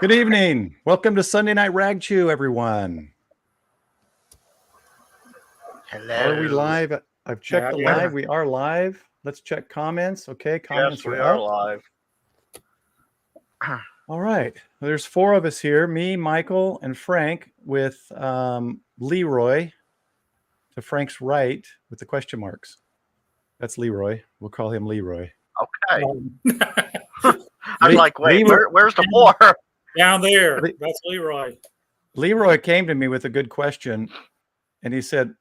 Good evening. Welcome to Sunday Night Ragchew, everyone. Hello. Are we live? I've checked the live. We are live. Let's check comments. Okay, comments yes, we are are live. All right. There's four of us here, me, Michael, and Frank, with Leroy to Frank's right with the question marks. That's Leroy. We'll call him Leroy. Okay. I'm like, wait, where's the four? Down there. That's Leroy. Leroy came to me with a good question, and he said,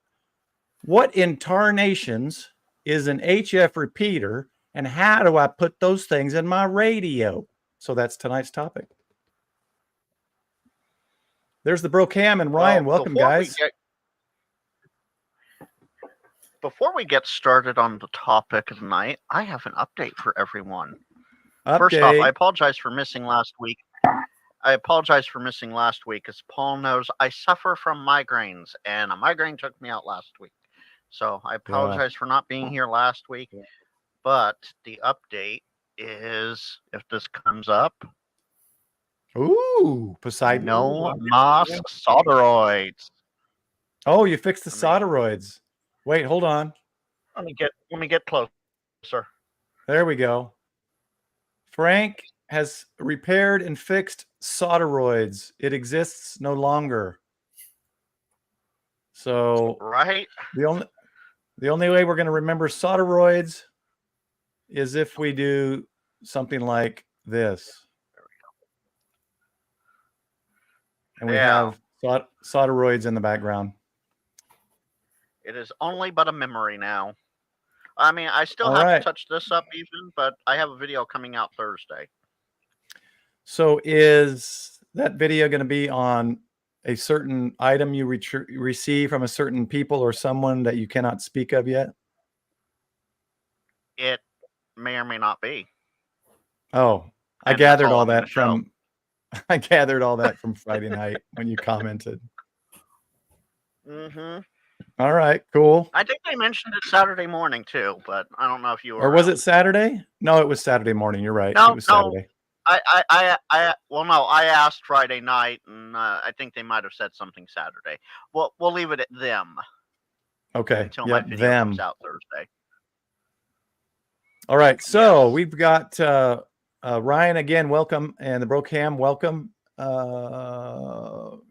what in tarnations is an HF repeater, and how do I put those things in my radio? So that's tonight's topic. There's the Bro Cam and Ryan. Welcome, guys. Before we get started on the topic of the night, I have an update for everyone. First off, I apologize for missing last week. As Paul knows, I suffer from migraines, and a migraine took me out last week. So I apologize for not being here last week. But the update is, if this comes up, ooh, Poseidon. No moss solderoids. Oh, you fixed the solderoids. Wait, hold on. Let me get closer. There we go. Frank has repaired and fixed solderoids. It exists no longer. So right. The only way we're going to remember solderoids is if we do something like this. And we have solderoids in the background. It is only but a memory now. I mean, I still have to touch this up even, but I have a video coming out Thursday. So is that video going to be on a certain item you receive from a certain people or someone that you cannot speak of yet? It may or may not be. Oh, I gathered all that from Friday night when you commented. Mm-hmm. All right, cool. I think they mentioned it Saturday morning too, but I don't know if you were. Or was it Saturday? No, it was Saturday morning. You're right. No, it was Saturday. Well, no, I asked Friday night, and I think they might have said something Saturday. Well, we'll leave it at them. Okay. Until my video comes out Thursday. All right. So we've got Ryan again. Welcome, and the Bro Cam. Welcome.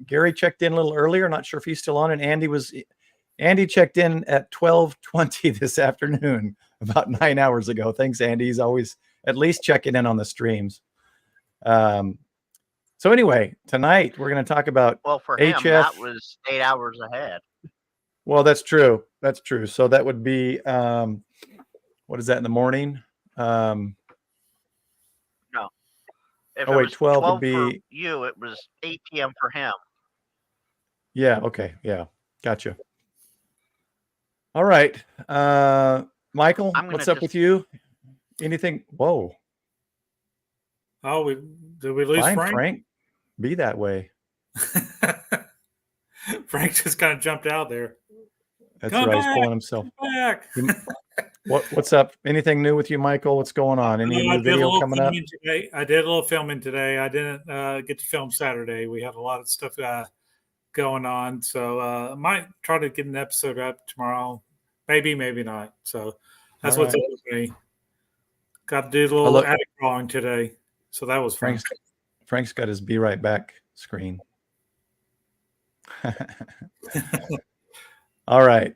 Gary checked in a little earlier. Not sure if he's still on, and Andy checked in at 12:20 this afternoon, about 9 hours ago. Thanks, Andy. He's always at least checking in on the streams. So anyway, tonight we're going to talk about for him, HF. That was 8 hours ahead. Well, that's true. That's true. So that would be, what is that in the morning? No. If oh, wait, 12 would be for you. It was 8 p.m. for him. Yeah. Okay. Yeah. Gotcha. All right. Michael, what's up with you? Anything? Whoa. Oh, did we lose Frank? Be that way. Frank just kind of jumped out there. That's right. He's pulling himself back. What's up? Anything new with you, Michael? What's going on? Any new video coming up? I did a little filming today. I didn't get to film Saturday. We had a lot of stuff going on. So I might try to get an episode up tomorrow. Maybe, maybe not. So that's what's up with me. Got to do a little attic drawing today. So that was fun. Frank's got his Be Right Back screen. All right.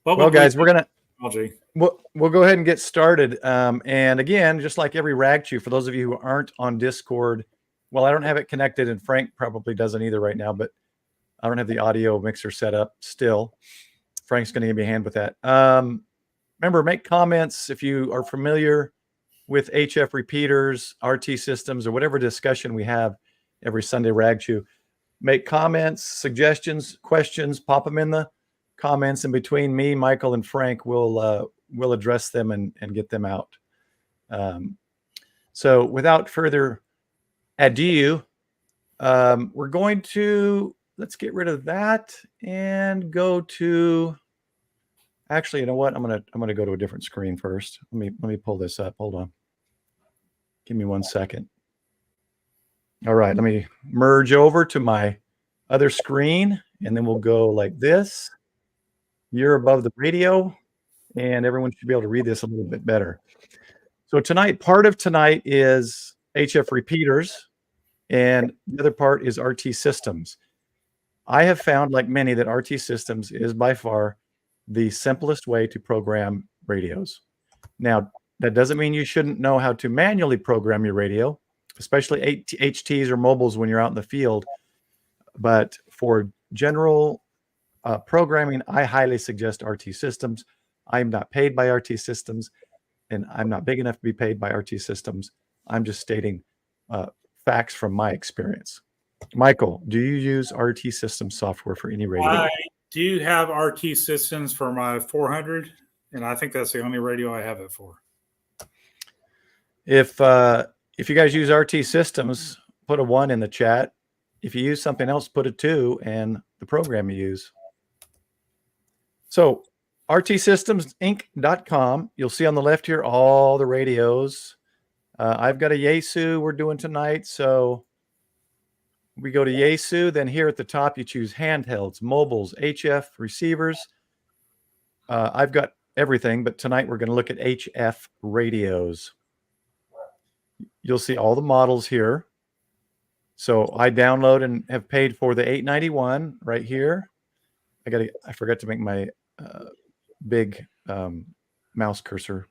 Well, guys, we'll go ahead and get started. And again, just like every Ragchew, for those of you who aren't on Discord, well, I don't have it connected, and Frank probably doesn't either right now, but I don't have the audio mixer set up still. Frank's going to give me a hand with that. Remember, make comments if you are familiar with HF repeaters, RT systems, or whatever discussion we have every Sunday Ragchew. Make comments, suggestions, questions, pop them in the comments, and between me, Michael, and Frank, we'll address them and get them out. So without further ado, we're going to, let's get rid of that and go to, actually, you know what? I'm gonna go to a different screen first. Let me pull this up. Hold on. Give me 1 second. All right, let me merge over to my other screen, and then we'll go like this. You're above the radio, and everyone should be able to read this a little bit better. So tonight, part of tonight is HF repeaters, and the other part is RT systems. I have found, like many, that RT systems is by far the simplest way to program radios. Now, that doesn't mean you shouldn't know how to manually program your radio, especially HTs or mobiles when you're out in the field. But for general programming, I highly suggest RT systems. I'm not paid by RT systems, and I'm not big enough to be paid by RT systems. I'm just stating facts from my experience. Michael, do you use RT system software for any radio? I do have RT systems for my 400, and I think that's the only radio I have it for. If you guys use RT systems, put a 1 in the chat. If you use something else, put a 2 and the program you use. So rtsystemsinc.com, you'll see on the left here all the radios. I've got a Yaesu we're doing tonight, so we go to Yaesu. Then here at the top, you choose handhelds, mobiles, HF, receivers. I've got everything, but tonight we're going to look at HF radios. You'll see all the models here. So I download and have paid for the 891 right here. I forgot to make my big mouse cursor.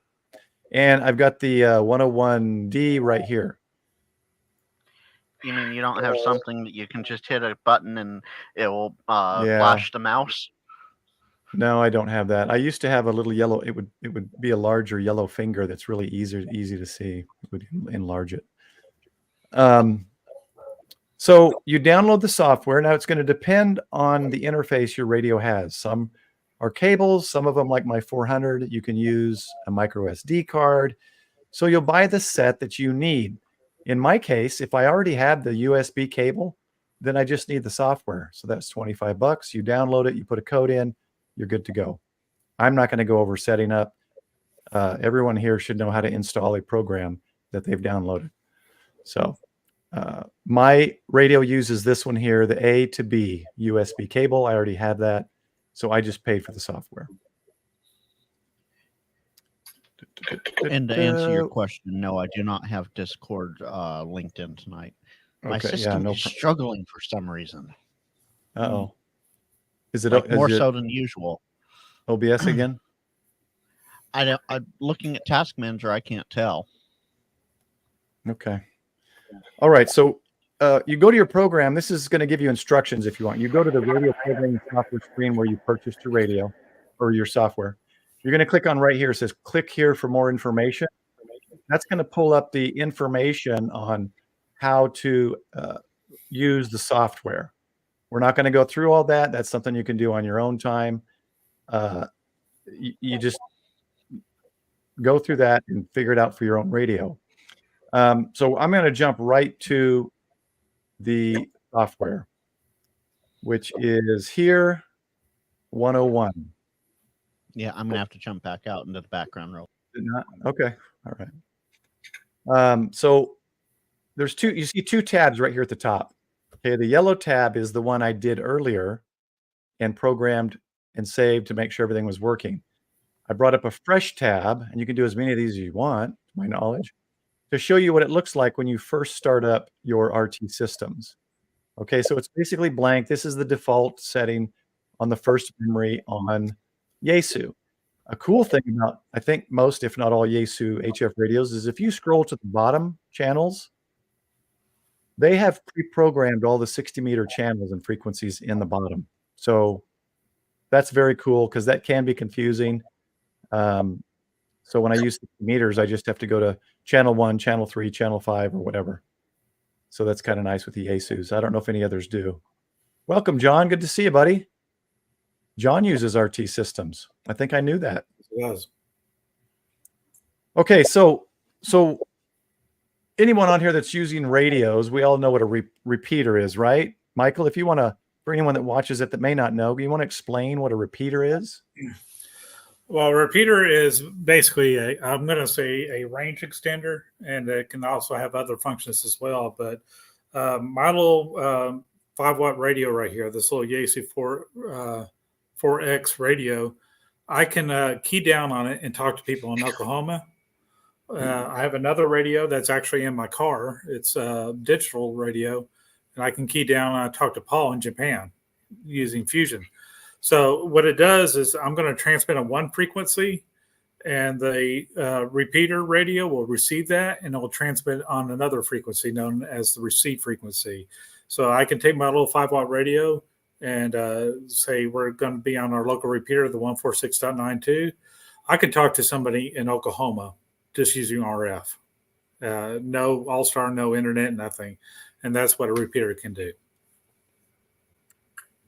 And I've got the 101D right here. You mean you don't have something that you can just hit a button and it will flash the mouse? No, I don't have that. I used to have a little yellow. It would be a larger yellow finger that's really easy to see. It would enlarge it. So you download the software. Now it's going to depend on the interface your radio has. Some are cables. Some of them, like my 400, you can use a micro SD card. So you'll buy the set that you need. In my case, if I already have the USB cable, then I just need the software. So that's $25. You download it, you put a code in, you're good to go. I'm not going to go over setting up. Everyone here should know how to install a program that they've downloaded. So my radio uses this one here, the A to B USB cable. I already have that. So I just paid for the software. And to answer your question, no, I do not have Discord linked in tonight. My system is struggling for some reason. Uh-oh. Is it more so than usual? OBS again? I'm looking at Task Manager. I can't tell. Okay. All right. So you go to your program. This is going to give you instructions if you want. You go to the radio programming software screen where you purchased your radio or your software. You're going to click on right here. It says click here for more information. That's going to pull up the information on how to use the software. We're not going to go through all that. That's something you can do on your own time. You just go through that and figure it out for your own radio. So I'm going to jump right to the software, which is here, 101. Yeah, I'm going to have to jump back out into the background row. Okay. All right. So there's you see two tabs right here at the top. Okay. The yellow tab is the one I did earlier and programmed and saved to make sure everything was working. I brought up a fresh tab, and you can do as many of these as you want, to my knowledge, to show you what it looks like when you first start up your RT systems. Okay, so it's basically blank. This is the default setting on the first memory on Yaesu. A cool thing about, I think, most, if not all, Yaesu HF radios is if you scroll to the bottom channels, they have pre-programmed all the 60-meter channels and frequencies in the bottom. So that's very cool because that can be confusing. So when I use 60 meters, I just have to go to channel 1, channel 3, channel 5, or whatever. So that's kind of nice with the Yaesus. I don't know if any others do. Welcome, John. Good to see you, buddy. John uses RT systems. I think I knew that. Yes. Okay, so anyone on here that's using radios, we all know what a repeater is, right? Michael, if you want to, for anyone that watches it that may not know, you want to explain what a repeater is? Well, a repeater is basically I'm going to say a range extender, and it can also have other functions as well. But My little 5-watt radio right here, this little Yaesu 4X radio, I can key down on it and talk to people in Oklahoma. I have another radio that's actually in my car. It's a digital radio, and I can key down and I talk to Paul in Japan using Fusion. So what it does is I'm going to transmit on one frequency, and the repeater radio will receive that, and it will transmit on another frequency known as the receive frequency. So I can take my little 5-watt radio and say we're going to be on our local repeater, the 146.92. I can talk to somebody in Oklahoma just using RF. No All-Star, no internet, nothing. And that's what a repeater can do.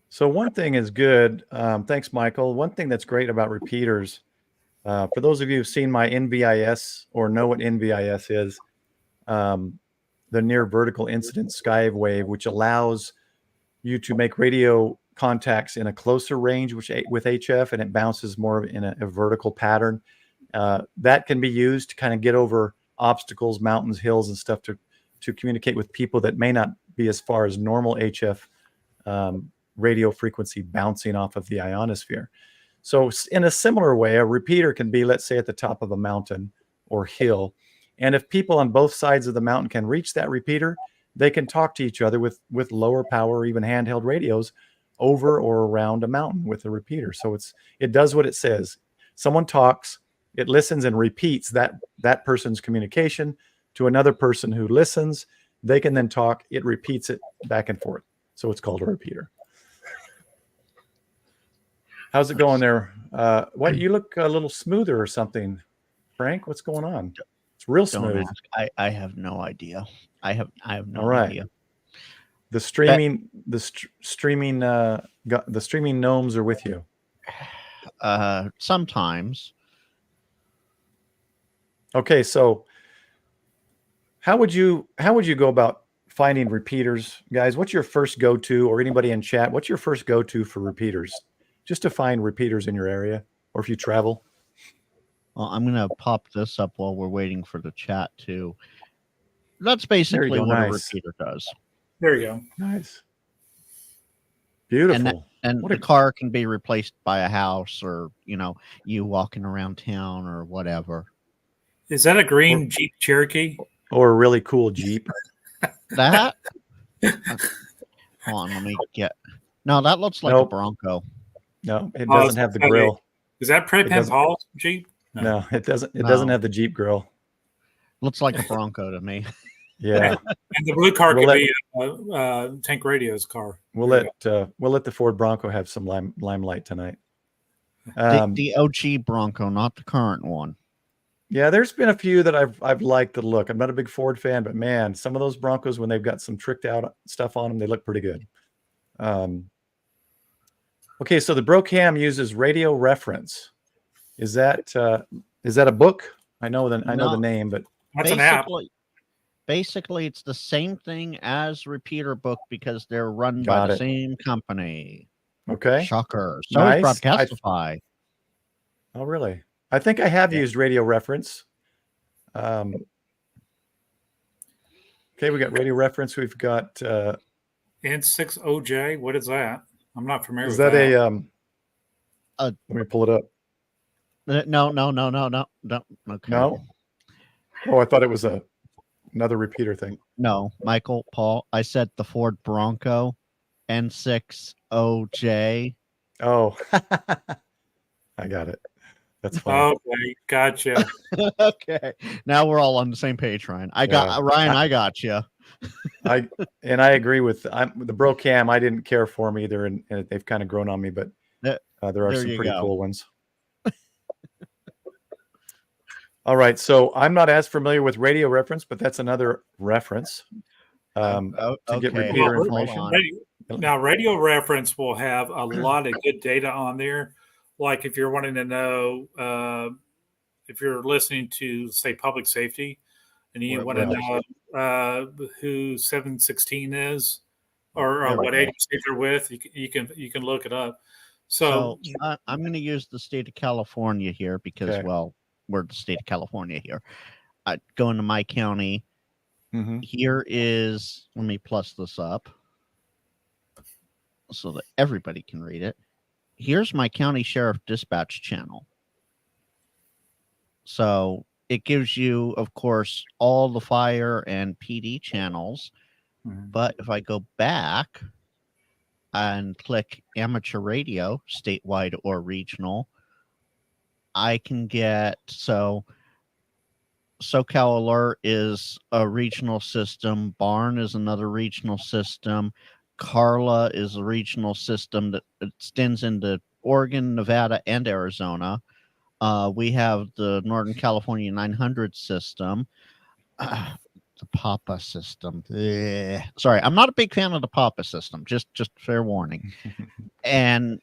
So one thing is good. Thanks, Michael. One thing that's great about repeaters, for those of you who've seen my NVIS or know what NVIS is, the near vertical incident skywave, which allows you to make radio contacts in a closer range with HF, and it bounces more in a vertical pattern. That can be used to kind of get over obstacles, mountains, hills, and stuff to communicate with people that may not be as far as normal HF radio frequency bouncing off of the ionosphere. So in a similar way, a repeater can be, let's say, at the top of a mountain or hill. And if people on both sides of the mountain can reach that repeater, they can talk to each other with lower power, even handheld radios, over or around a mountain with a repeater. So it does what it says. Someone talks, it listens and repeats that person's communication to another person who listens. They can then talk, it repeats it back and forth. So it's called a repeater. How's it going there? What, you look a little smoother or something, Frank? What's going on? It's real smooth. I have no idea. I have no idea. The streaming gnomes are with you. Sometimes. Okay, so how would you go about finding repeaters, guys? What's your first go-to, or anybody in chat? What's your first go-to for repeaters? Just to find repeaters in your area, or if you travel. Well, I'm going to pop this up while we're waiting for the chat too. That's basically what a repeater does. There you go. Nice. Beautiful. And the car can be replaced by a house, or, you walking around town or whatever. Is that a green Jeep Cherokee? Or a really cool Jeep? That? Hold on, let me get... No, that looks like a Bronco. No, it doesn't have the grill. Is that Paul's Jeep? No, it doesn't. It doesn't have the Jeep grill. Looks like a Bronco to me. Yeah. And the blue car could be Tank Radio's car. We'll let the Ford Bronco have some limelight tonight. The OG Bronco, not the current one. Yeah, there's been a few that I've liked the look. I'm not a big Ford fan, but man, some of those Broncos, when they've got some tricked out stuff on them, they look pretty good. Okay, so the BroCam uses radio reference. Is that a book? I know the name, but that's an app. Basically, it's the same thing as Repeater Book because they're run by the same company. Okay. Shocker. So is Broadcastify. Oh, really? I think I have used radio reference. Okay, we got radio reference. We've got N6OJ. What is that? I'm not familiar with that. Is that let me pull it up. No. Okay. No. Oh, I thought it was another repeater thing. No, Michael, Paul. I said the Ford Bronco, N6OJ. Oh, I got it. That's fine. Okay, gotcha. Okay, now we're all on the same page, Ryan. I got you. I agree with the BroCam. I didn't care for them either, and they've kind of grown on me. But there are some pretty cool ones. All right, so I'm not as familiar with radio reference, but that's another reference to get repeater information. Now, radio reference will have a lot of good data on there. Like if you're wanting to know if you're listening to, say, public safety, and you want to know who 716 is, or what agency they're with, you can look it up. So I'm going to use the state of California here because, well, we're the state of California here. Go into my county, Here is, let me plus this up so that everybody can read it. Here's my county sheriff dispatch channel. So it gives you, of course, all the fire and PD channels. But if I go back and click amateur radio, statewide or regional, I can get, so SoCal Alert is a regional system. Barn is another regional system. Carla is a regional system that extends into Oregon, Nevada, and Arizona. We have the Northern California 900 system. The PAPA system. Sorry, I'm not a big fan of the PAPA system. Just fair warning. And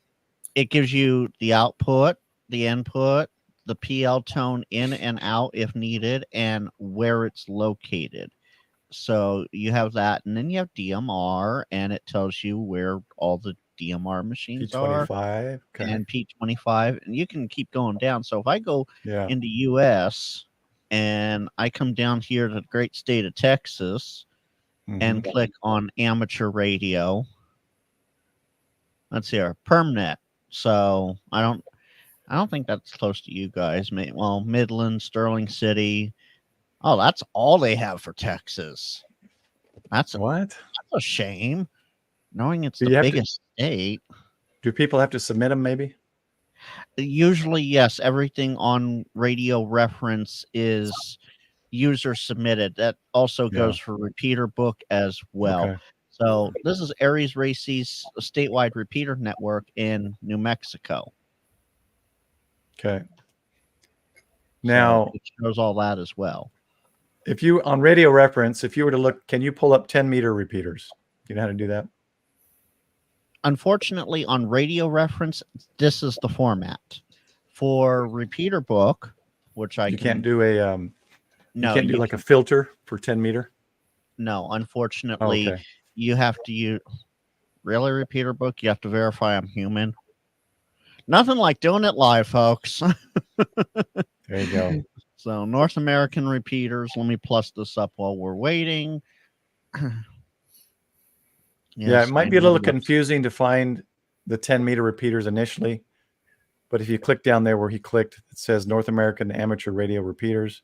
it gives you the output, the input, the PL tone in and out if needed, and where it's located. So you have that, and then you have DMR, and it tells you where all the DMR machines P25, are, and P25, and you can keep going down. So if I go into US and I come down here to the great state of Texas and click on amateur radio, let's see our PermNet. So I don't think that's close to you guys. Well, Midland, Sterling City. Oh, that's all they have for Texas. That's a shame. Knowing it's the biggest state. Do people have to submit them maybe? Usually, yes. Everything on Radio Reference is user submitted. That also goes for Repeater Book as well. Okay. So this is Aries Racy's statewide repeater network in New Mexico. Okay. Now so it shows all that as well. If you on Radio Reference, if you were to look, can you pull up 10-meter repeaters? You know how to do that? Unfortunately, on Radio Reference, this is the format. For Repeater Book, which you can't do a no, you can't do like a filter for 10-meter. No, unfortunately, you have to use really Repeater Book. You have to verify I'm human. Nothing like doing it live, folks. There you go. So North American repeaters. Let me plus this up while we're waiting. Yeah, it might be a little confusing to find the 10-meter repeaters initially, but if you click down there where he clicked, it says North American Amateur Radio Repeaters,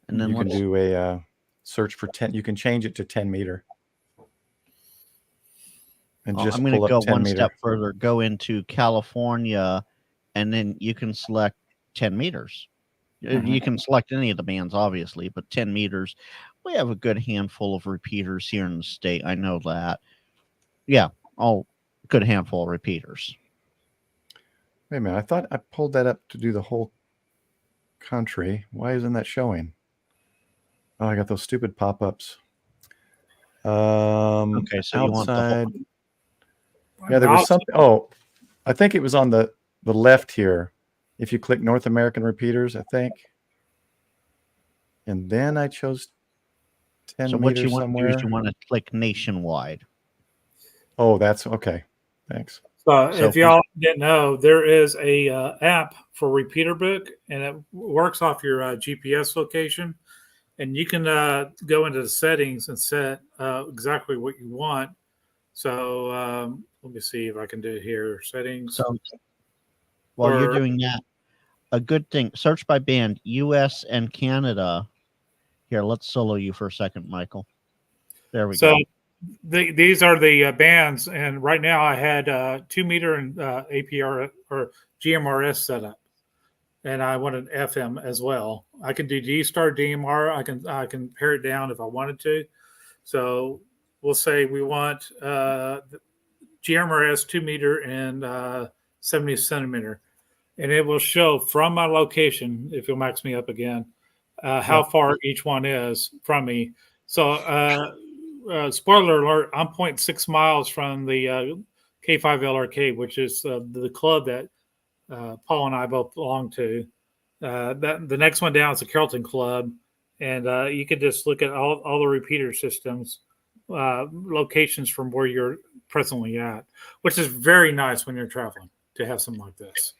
and then you can do a search for 10. You can change it to 10-meter, and just I'm going to go 10 one meter. step further. Go into California, and then you can select 10 meters. You can select any of the bands, obviously, but 10 meters. We have a good handful of repeaters here in the state. I know that. Yeah, good handful of repeaters. Wait a minute. I thought I pulled that up to do the whole country. Why isn't that showing? Oh, I got those stupid pop-ups. Okay, so outside. You want the whole... Yeah, there was something. Oh, I think it was on the left here. If you click North American repeaters, I think. And then I chose 10 so meters what you want somewhere. to do is you want to click nationwide. Oh, that's okay. Thanks. So if y'all didn't know, there is a app for Repeater Book, and it works off your GPS location. And you can go into the settings and set exactly what you want. So let me see if I can do it here. Settings. So while you're doing that, a good thing, search by band, US and Canada. Here, let's solo you for a second, Michael. There we go. These are the bands, and right now I had 2-meter and APR or GMRS set up, and I wanted FM as well. I can do D-Star DMR. I can pare it down if I wanted to. So we'll say we want GMRS 2-meter and 70 centimeter, and it will show from my location, if you'll max me up again, how far each one is from me. So spoiler alert, I'm 0.6 miles from the K5LRK, which is the club that Paul and I both belong to. The next one down is the Carrollton Club, and you can just look at all the repeater systems, locations from where you're presently at, which is very nice when you're traveling to have something like this.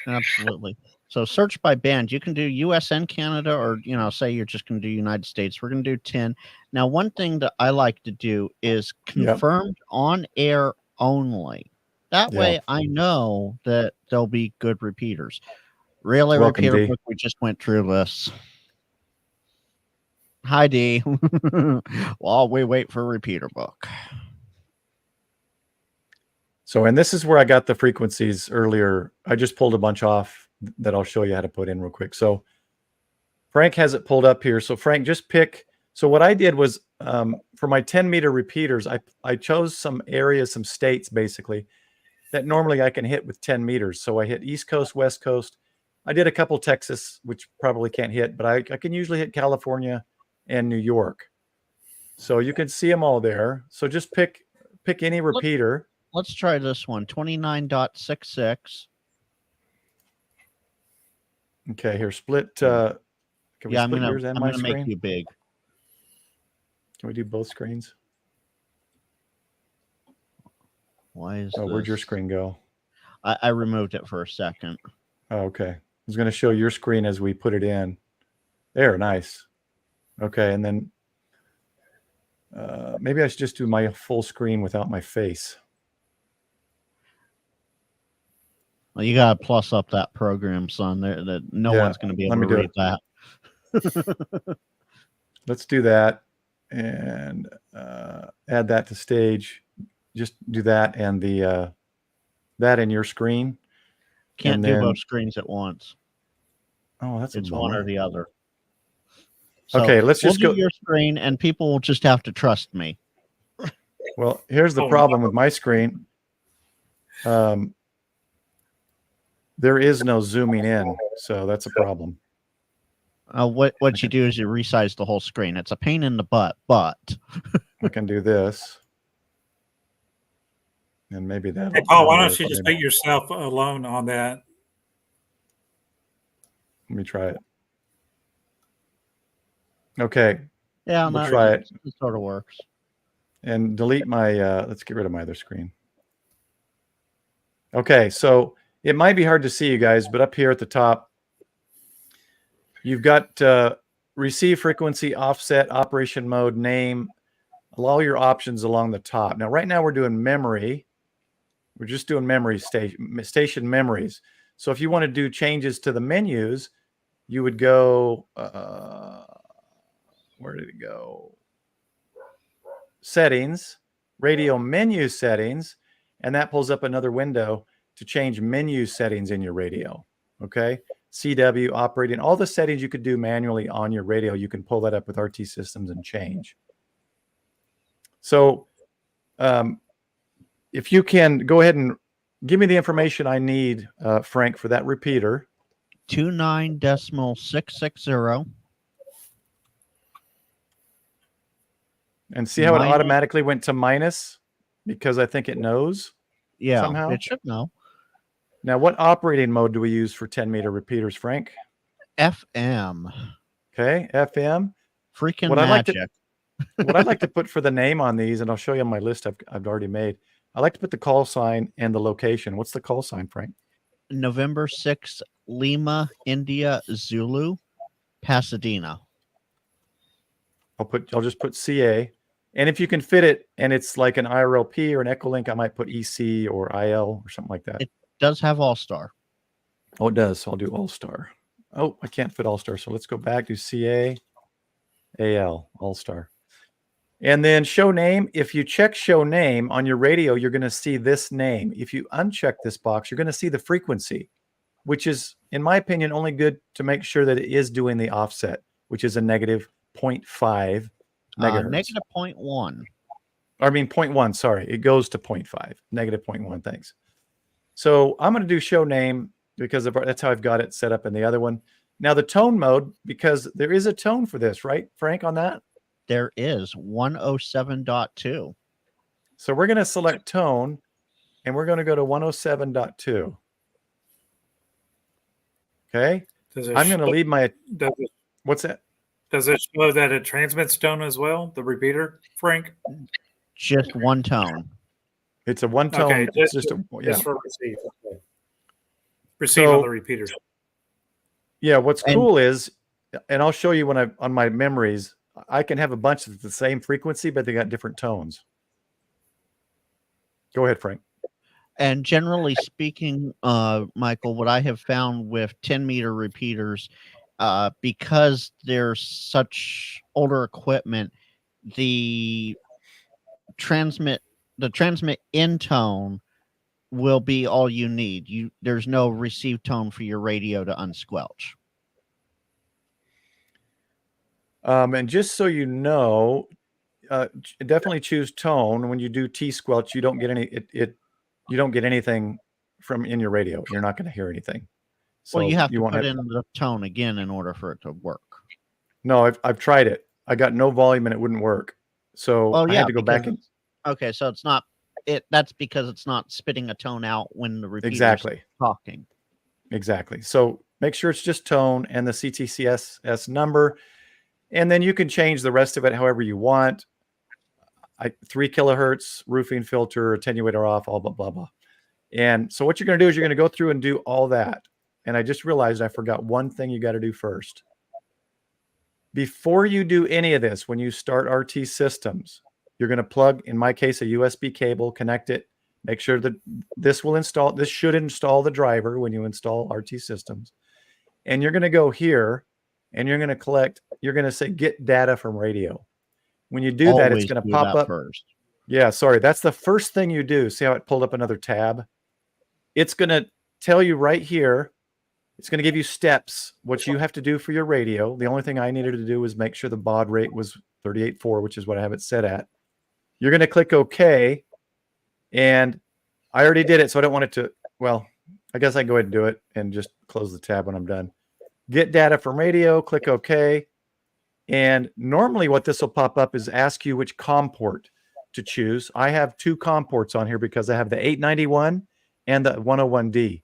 Absolutely. So search by band. You can do US and Canada, or, say you're just going to do United States. We're going to do 10. Now, one thing that I like to do is confirmed on air only. That way I know that there'll be good repeaters. Relay Welcome, repeater D. book, we just went through this. Hi, D. While we wait for repeater book. So, and this is where I got the frequencies earlier. I just pulled a bunch off that I'll show you how to put in real quick. So Frank has it pulled up here. So Frank, just pick. So what I did was for my 10-meter repeaters, I chose some areas, some states basically, that normally I can hit with 10 meters. So I hit East Coast, West Coast. I did a couple Texas, which probably can't hit, but I can usually hit California and New York. So you can see them all there. So just pick any repeater. Let's try this one, 29.66. Okay, here, split. Can we split yours and my screen? I'm gonna make you big. Can we do both screens? Why is where'd your screen go? I removed it for a second. Oh, okay. I was going to show your screen as we put it in. There, nice. Okay, and then maybe I should just do my full screen without my face. Well, you gotta plus up that program, son. That no one's going to be able to read that. Let's do that and add that to stage. Just do that and the that in your screen. Can't do both screens at once. Oh, that's it's one or the other. So okay, let's just go your screen, and people will just have to trust me. Well, here's the problem with my screen. There is no zooming in, so that's a problem. What you do is you resize the whole screen. It's a pain in the butt, but I can do this. And maybe that. Hey, Paul, why don't you just make yourself alone on that? Let me try it. Okay. Yeah, we'll try it. It sort of works. And delete my, let's get rid of my other screen. Okay, so it might be hard to see you guys, but up here at the top, you've got receive frequency, offset, operation mode, name, all your options along the top. Now, right now we're doing memory. We're just doing memory station memories. So if you want to do changes to the menus, you would go, where did it go? Settings, radio menu settings, and that pulls up another window to change menu settings in your radio. Okay. CW, operating, all the settings you could do manually on your radio, you can pull that up with RT Systems and change. So if you can go ahead and give me the information I need, Frank, for that repeater. 29.660. And see how it automatically went to minus because I think it knows. Yeah, somehow it should know. Now, what operating mode do we use for 10-meter repeaters, Frank? FM. Okay, FM. Freaking magic. What I'd like to put for the name on these, and I'll show you on my list I've already made. I like to put the call sign and the location. What's the call sign, Frank? November 6th, Lima, India, Zulu, Pasadena. I'll just put CA. And if you can fit it and it's like an IRLP or an Echolink, I might put EC or IL or something like that. It does have All-Star. Oh, it does. So I'll do All-Star. Oh, I can't fit All-Star. So let's go back to CA, AL, All-Star. And then show name. If you check show name on your radio, you're going to see this name. If you uncheck this box, you're going to see the frequency, which is, in my opinion, only good to make sure that it is doing the offset, which is a negative 0.5 megahertz. Negative 0.1. I mean 0.1, sorry. It goes to 0.5, negative 0.1, thanks. So I'm going to do show name because that's how I've got it set up in the other one. Now the tone mode, because there is a tone for this, right, Frank, on that? There is 107.2. So we're going to select tone, and we're going to go to 107.2. Okay? I'm going to leave my... What's that? Does it show that it transmits tone as well, the repeater, Frank? Just one tone. It's a one tone. Okay, just for receive. Okay. Receive on the repeater. Yeah, what's cool is, and I'll show you when on my memories, I can have a bunch of the same frequency, but they got different tones. Go ahead, Frank. And generally speaking, Michael, what I have found with 10-meter repeaters, because they're such older equipment, the transmit in tone will be all you need. There's no receive tone for your radio to unsquelch. And just so you know, definitely choose tone. When you do T-squelch, you don't get you don't get anything from in your radio. You're not going to hear anything. So well, you have to put in the tone again in order for it to work. No, I've tried it. I got no volume and it wouldn't work. So I had to go back and. Okay, so it's not it. That's because it's not spitting a tone out when the repeater's exactly talking. Exactly. So make sure it's just tone and the CTCSS number, and then you can change the rest of it however you want. 3 kilohertz, roofing filter, attenuator off, all blah, blah, blah. And so what you're going to do is you're going to go through and do all that. And I just realized I forgot one thing you got to do first. Before you do any of this, when you start RT systems, you're going to plug, in my case, a USB cable, connect it, make sure that this should install the driver when you install RT systems. And you're going to go here and you're going to say, get data from radio. When you do that, it's going to pop up first. Yeah, sorry. That's the first thing you do. See how it pulled up another tab? It's going to tell you right here. It's going to give you steps, what you have to do for your radio. The only thing I needed to do was make sure the baud rate was 38.4, which is what I have it set at. You're going to click OK. And I already did it, so I don't want it to, well, I guess I can go ahead and do it and just close the tab when I'm done. Get data from radio, click OK. And normally what this will pop up is ask you which COM port to choose. I have 2 COM ports on here because I have the 891 and the 101D.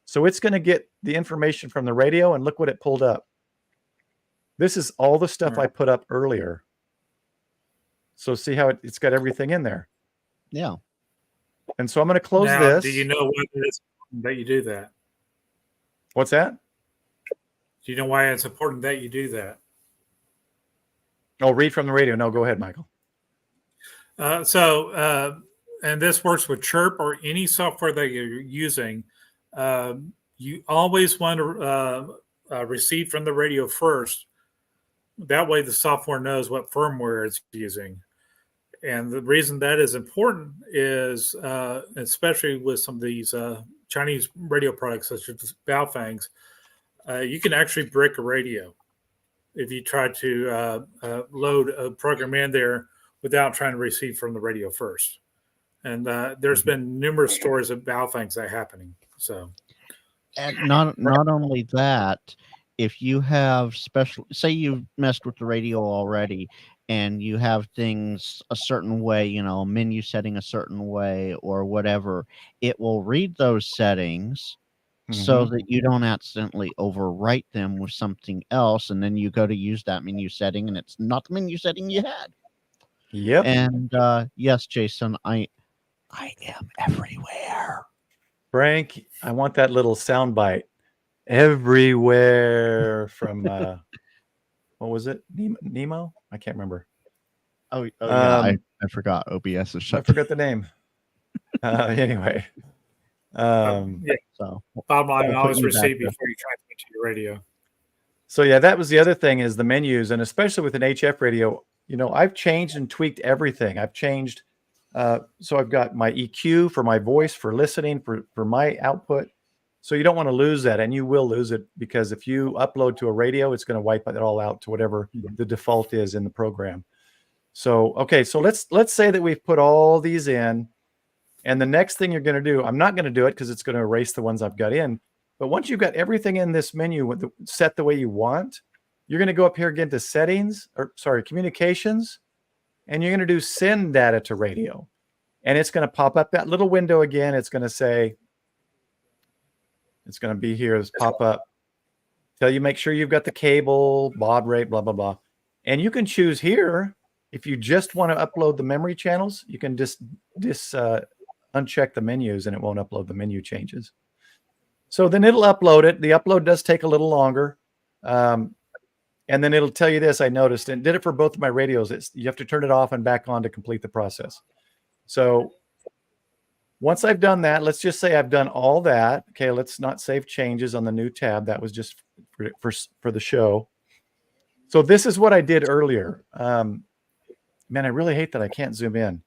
So it's going to get the information from the radio, and look what it pulled up. This is all the stuff I put up earlier. So see how it's got everything in there. Yeah. And so I'm going to close this. Do you know why it's important that you do that? What's that? Do you know why it's important that you do that? Oh, read from the radio. No, go ahead, Michael. And this works with Chirp or any software that you're using. You always want to receive from the radio first. That way the software knows what firmware it's using. And the reason that is important is, especially with some of these Chinese radio products, such as Baofangs, you can actually brick a radio if you try to load a program in there without trying to receive from the radio first. And there's been numerous stories of Baofangs that happening. So, and not only that, if you have say you've messed with the radio already and you have things a certain way, menu setting a certain way or whatever, it will read those settings so that you don't accidentally overwrite them with something else. And then you go to use that menu setting and it's not the menu setting you had. Yep. And yes, Jason, I am everywhere. Frank, I want that little sound bite. Everywhere from what was it? Nemo? I can't remember. Oh yeah, I forgot. OBS is shut. I forgot the name. Anyway. So bottom line, always receive before you transmit to your radio. So yeah, that was the other thing is the menus, and especially with an HF radio, I've changed and tweaked everything. I've changed. So I've got my EQ for my voice, for listening, for my output. So you don't want to lose that, and you will lose it because if you upload to a radio, it's going to wipe it all out to whatever the default is in the program. So, okay, so let's say that we've put all these in, and the next thing you're going to do, I'm not going to do it because it's going to erase the ones I've got in, but once you've got everything in this menu set the way you want, you're going to go up here again to communications, and you're going to do send data to radio. And it's going to pop up that little window again. It's going to say, it's going to be here, this pop up. Tell you, make sure you've got the cable, baud rate, blah, blah, blah. And you can choose here, if you just want to upload the memory channels, you can just uncheck the menus and it won't upload the menu changes. So then it'll upload it. The upload does take a little longer. And then it'll tell you this, I noticed, and did it for both of my radios. You have to turn it off and back on to complete the process. So once I've done that, let's just say I've done all that. Okay, let's not save changes on the new tab. That was just for the show. So this is what I did earlier. Man, I really hate that I can't zoom in.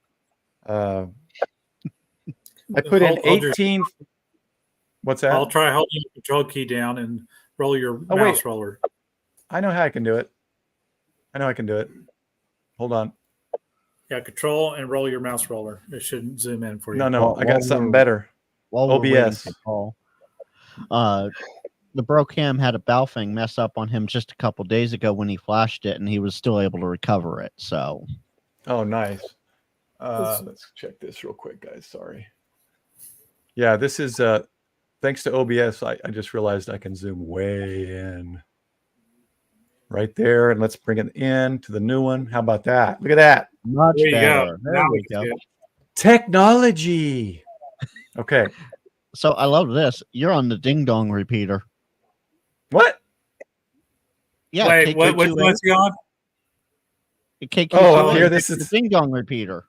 I put in 18. What's that? I'll try holding the control key down and roll your mouse roller. I know how I can do it. Hold on. Yeah, control and roll your mouse roller. It shouldn't zoom in for you. No, I got something better. OBS. The Brocam had a Baofeng mess up on him just a couple days ago when he flashed it, and he was still able to recover it. So, oh, nice. Let's check this real quick, guys. Sorry. Yeah, this is thanks to OBS. I just realized I can zoom way in right there, and let's bring it in to the new one. How about that? Look at that. Much better. There we go. Technology. Okay. So I love this. You're on the ding dong repeater. What? Yeah. Wait, what's he on? Up here, this is the ding dong repeater.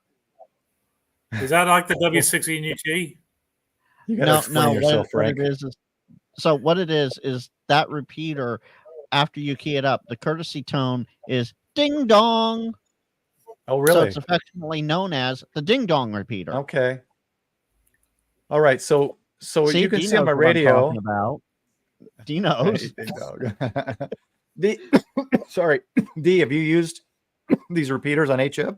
Is that like the W6EUT? You gotta explain yourself, Frank. What it is that repeater, after you key it up, the courtesy tone is ding dong. Oh, really? So it's affectionately known as the ding dong repeater. Okay. All right. So you can see on my radio. D knows. Sorry. D, have you used these repeaters on HF?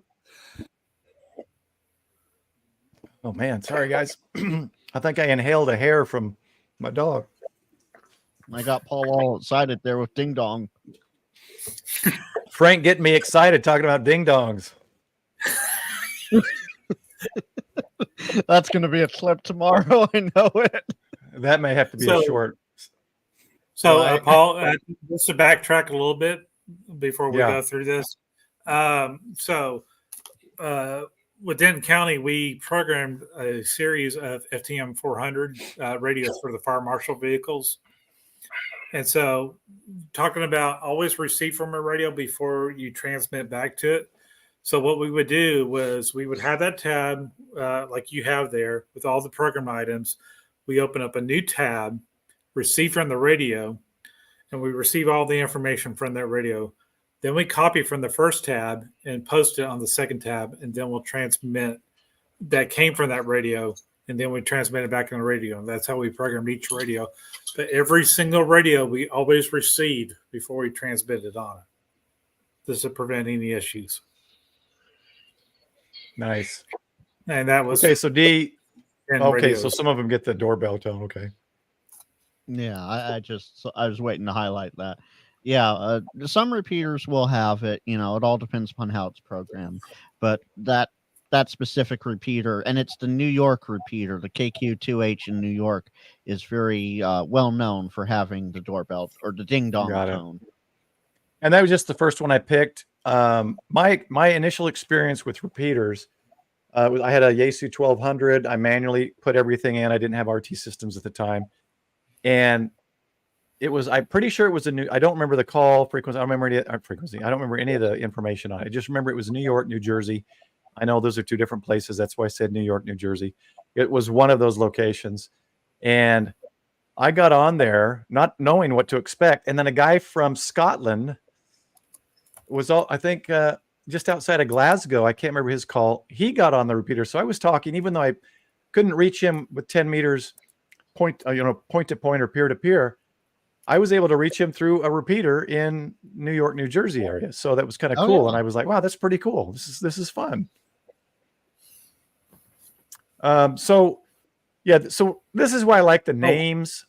Oh man, sorry guys. I think I inhaled a hair from my dog. I got Paul all excited there with ding dong. Frank getting me excited talking about ding dongs. That's going to be a clip tomorrow. I know it. That may have to be a short. So, Paul, just to backtrack a little bit before we go through this. With Denton County, we programmed a series of FTM 400 radios for the fire marshal vehicles. And so talking about always receive from a radio before you transmit back to it. So what we would do was we would have that tab like you have there with all the program items. We open up a new tab, receive from the radio, and we receive all the information from that radio. Then we copy from the first tab and post it on the second tab, and then we'll transmit that came from that radio, and then we transmit it back on the radio. And that's how we programmed each radio. But every single radio we always receive before we transmit it on it. This to prevent any issues. Nice. And that was okay. So D. Okay, radios. So some of them get the doorbell tone. Okay. Yeah, I was waiting to highlight that. Yeah, some repeaters will have it. You know, it all depends upon how it's programmed. But that specific repeater, and it's the New York repeater, the KQ2H in New York, is very well known for having the doorbell or the ding dong tone. And that was just the first one I picked. My initial experience with repeaters, I had a Yaesu 1200. I manually put everything in. I didn't have RT systems at the time, and I'm pretty sure it was I don't remember the call frequency. I don't remember any frequency. I don't remember any of the information on it. I just remember it was New York, New Jersey. I know those are two different places. That's why I said New York, New Jersey. It was one of those locations. And I got on there not knowing what to expect. And then a guy from Scotland was I think just outside of Glasgow. I can't remember his call. He got on the repeater. So I was talking, even though I couldn't reach him with 10 meters point to point or peer to peer. I was able to reach him through a repeater in New York, New Jersey area. So that was kind of cool. Yeah. And I was like, wow, that's pretty cool. This is fun. So this is why I like the names.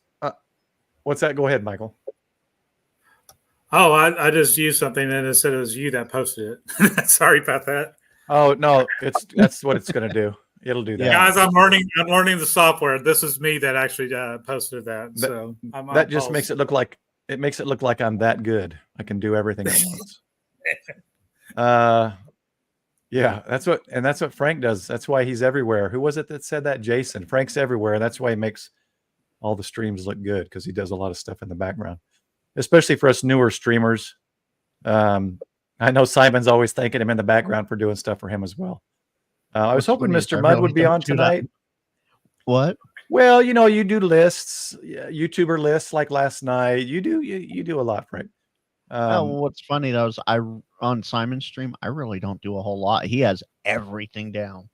What's that? Go ahead, Michael. Oh, I just used something and it said it was you that posted it. Sorry about that. Oh no, that's what it's going to do. It'll do that. Yeah, guys, I'm learning the software. This is me that actually posted that. So that just makes it look like I'm that good. I can do everything at once. Yeah, that's what Frank does. That's why he's everywhere. Who was it that said that? Jason. Frank's everywhere. That's why he makes all the streams look good, because he does a lot of stuff in the background. especially for us newer streamers. I know Simon's always thanking him in the background for doing stuff for him as well. I was hoping Mr. Mudd would be on tonight. What? Well, you do lists, YouTuber lists like last night. You do a lot, Frank. What's funny though is on Simon's stream, I really don't do a whole lot. He has everything down.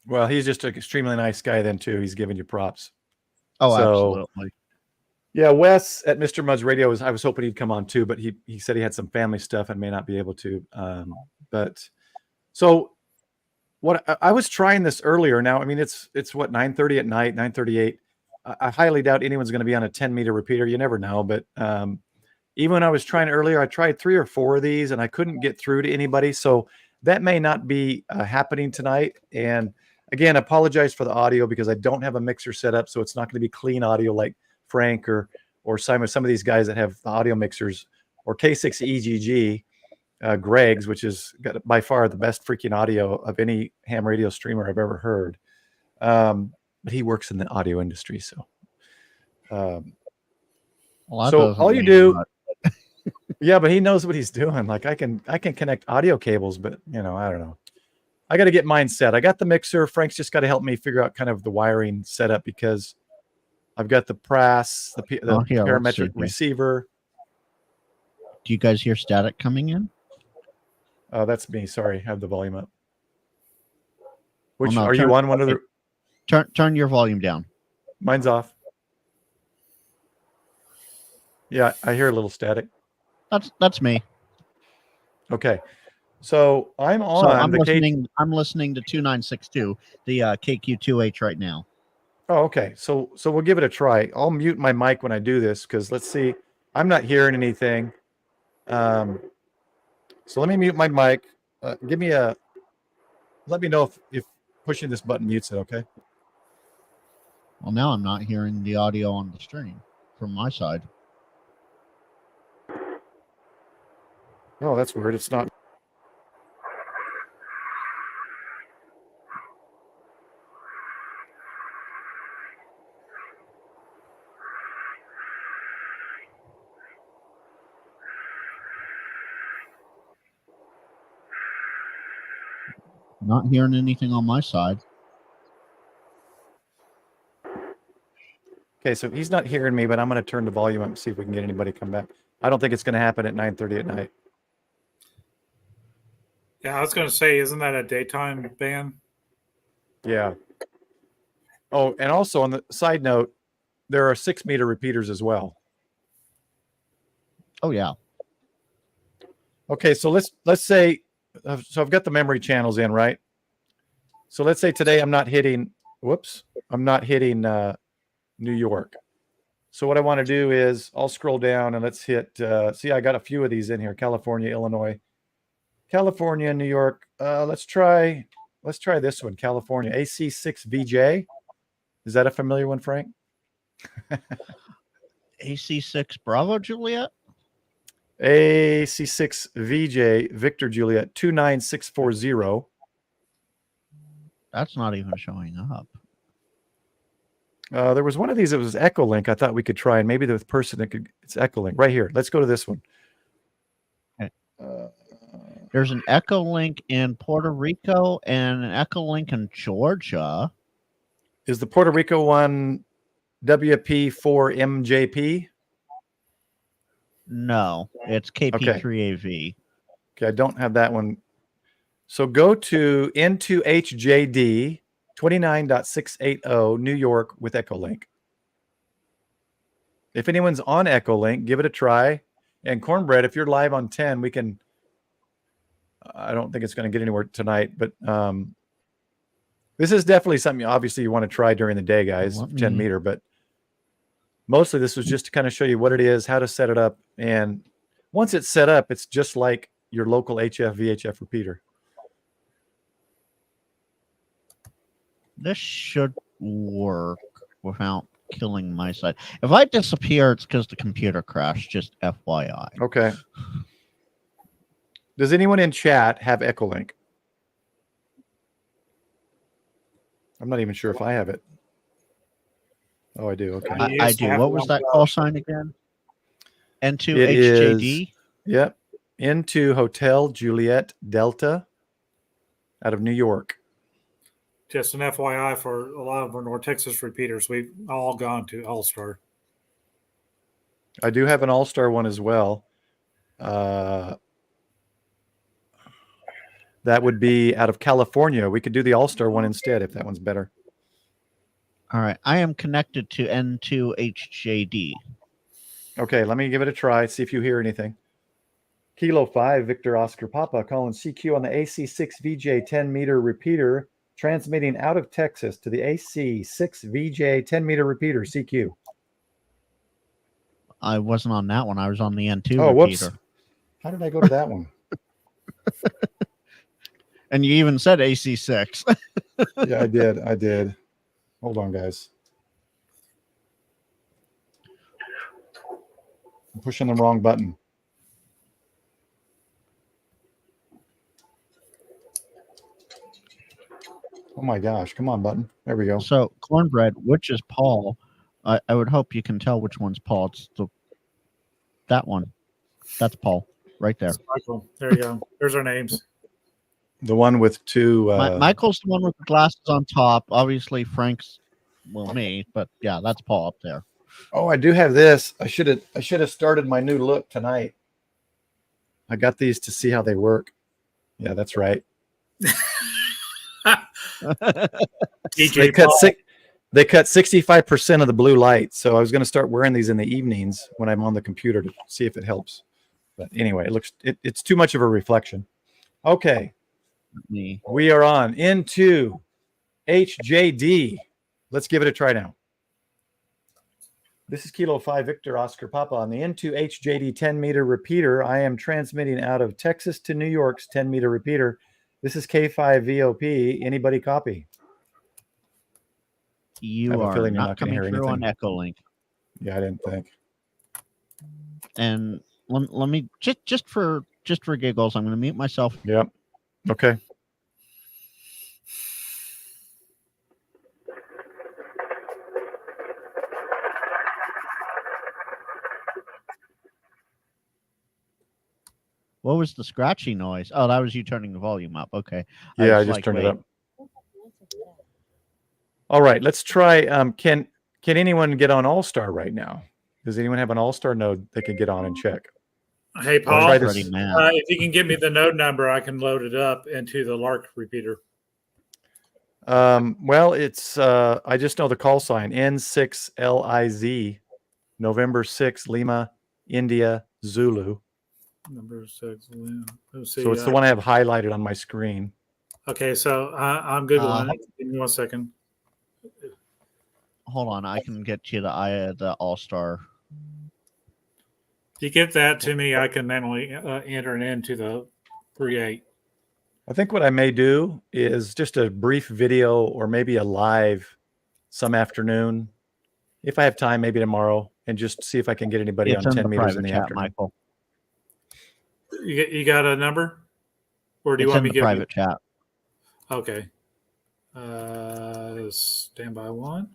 Well, he's just an extremely nice guy then too. He's giving you props. Oh, absolutely. Yeah, Wes at Mr. Mudd's Radio I was hoping he'd come on too, but he said he had some family stuff and may not be able to. But so what I was trying this earlier. Now, I mean, it's what 9:30 at night, 9:38. I highly doubt anyone's going to be on a 10-meter repeater. You never know. But even when I was trying earlier, I tried 3 or 4 of these and I couldn't get through to anybody. So that may not be happening tonight. And again, apologize for the audio because I don't have a mixer set up, so it's not going to be clean audio like Frank or Simon, some of these guys that have the audio mixers, or K6EGG, Greg's, which is got by far the best freaking audio of any ham radio streamer I've ever heard. But he works in the audio industry, so. So all you do, yeah, but he knows what he's doing. Like I can connect audio cables, but I don't know. I got to get mine set. I got the mixer. Frank's just got to help me figure out kind of the wiring setup because I've got the brass, the parametric receiver. Do you guys hear static coming in? Oh, that's me. Sorry, have the volume up. Which are you on? One of the turn your volume down. Mine's off. Yeah, I hear a little static. That's me. Okay, so I'm on. So I'm listening to 2962, the KQ2H right now. Oh, okay. So we'll give it a try. I'll mute my mic when I do this because let's see. I'm not hearing anything. So let me mute my mic. Let me know if pushing this button mutes it. Okay. Well, now I'm not hearing the audio on the stream from my side. Oh, that's weird. It's not. Not hearing anything on my side. Okay, so he's not hearing me, but I'm going to turn the volume up and see if we can get anybody to come back. I don't think it's going to happen at 9:30 at night. Yeah, I was going to say, isn't that a daytime ban? Yeah. Oh, and also on the side note, there are 6-meter repeaters as well. Oh yeah. Okay, so let's say, so I've got the memory channels in, right? So let's say today I'm not hitting New York. So what I want to do is I'll scroll down and let's hit, see, I got a few of these in here: California, Illinois, California, New York. Let's try this one, California, AC6VJ. Is that a familiar one, Frank? AC6 Bravo Juliet? AC6VJ Victor Juliet 29640. That's not even showing up. There was one of these that was Echolink. I thought we could try, and maybe the person that could. It's Echolink right here. Let's go to this one. Okay. There's an Echolink in Puerto Rico and an Echolink in Georgia. Is the Puerto Rico one WP4MJP? No, it's KP3AV. Okay, I don't have that one. So go to N2HJD 29.680 New York with Echolink. If anyone's on Echolink, give it a try. And Cornbread, if you're live on 10, we can. I don't think it's going to get anywhere tonight, but this is definitely something obviously you want to try during the day, guys. 10 meter, but mostly this was just to kind of show you what it is, how to set it up, and once it's set up, it's just like your local HF VHF repeater. This should work without killing my side. If I disappear, it's because the computer crashed, just FYI. Okay. Does anyone in chat have Echolink? I'm not even sure if I have it. Oh, I do. Okay. I do. What was that call sign again? N2 It HJD. is, yep, into Hotel Juliet Delta out of New York. Just an FYI for a lot of our North Texas repeaters, we've all gone to All-Star. I do have an All-Star one as well. That would be out of California. We could do the All-Star one instead if that one's better. All right. I am connected to N2 HJD. Okay, let me give it a try, see if you hear anything. Kilo 5, Victor Oscar Papa, calling CQ on the AC6VJ 10-meter repeater, transmitting out of Texas to the AC6VJ 10-meter repeater, CQ. I wasn't on that one. I was on the N2 repeater. Whoops. How did I go to that one? And you even said AC6. Yeah, I did. Hold on, guys. I'm pushing the wrong button. Oh my gosh. Come on, button. There we go. So, Cornbread, which is Paul? I would hope you can tell which one's Paul. It's that one. That's Paul right there. Michael. There you go. There's our names. The one with two. Michael's the one with the glasses on top. Obviously, Frank's, well, me, but yeah, that's Paul up there. Oh, I do have this. I should have started my new look tonight. I got these to see how they work. Yeah, that's right. DJ They cut 65% of the blue light, so I was going to start wearing these in the evenings when I'm on the computer to see if it helps. But anyway, it's too much of a reflection. Okay, we are on into HJD. Let's give it a try now. This is Kilo 5 Victor Oscar Papa on the N2 HJD 10-meter repeater. I am transmitting out of Texas to New York's 10-meter repeater. This is K5VOP. Anybody copy? You are not coming through on Echolink. Yeah, I didn't think. And let me just for giggles, I'm going to mute myself. Yep. Okay. What was the scratchy noise? Oh, that was you turning the volume up. Okay. Yeah, I just turned it up. All right, let's try. Can anyone get on All-Star right now? Does anyone have an All-Star node they can get on and check? Hey, Paul, if you can give me the node number, I can load it up into the Lark repeater. Well, it's I just know the call sign N6LIZ, November 6, Lima, India, Zulu. Number 6. Let's see, so it's the one I have highlighted on my screen. Okay, so I'm Googling it. Give me 1 second. Hold on, I can get you the All-Star. If you get that to me, I can manually enter it into the create. I think what I may do is just a brief video or maybe a live some afternoon, if I have time, maybe tomorrow, and just see if I can get anybody on 10 meters in the afternoon. Michael. You got a number? Or do you want me to give private chat? Okay. Standby one.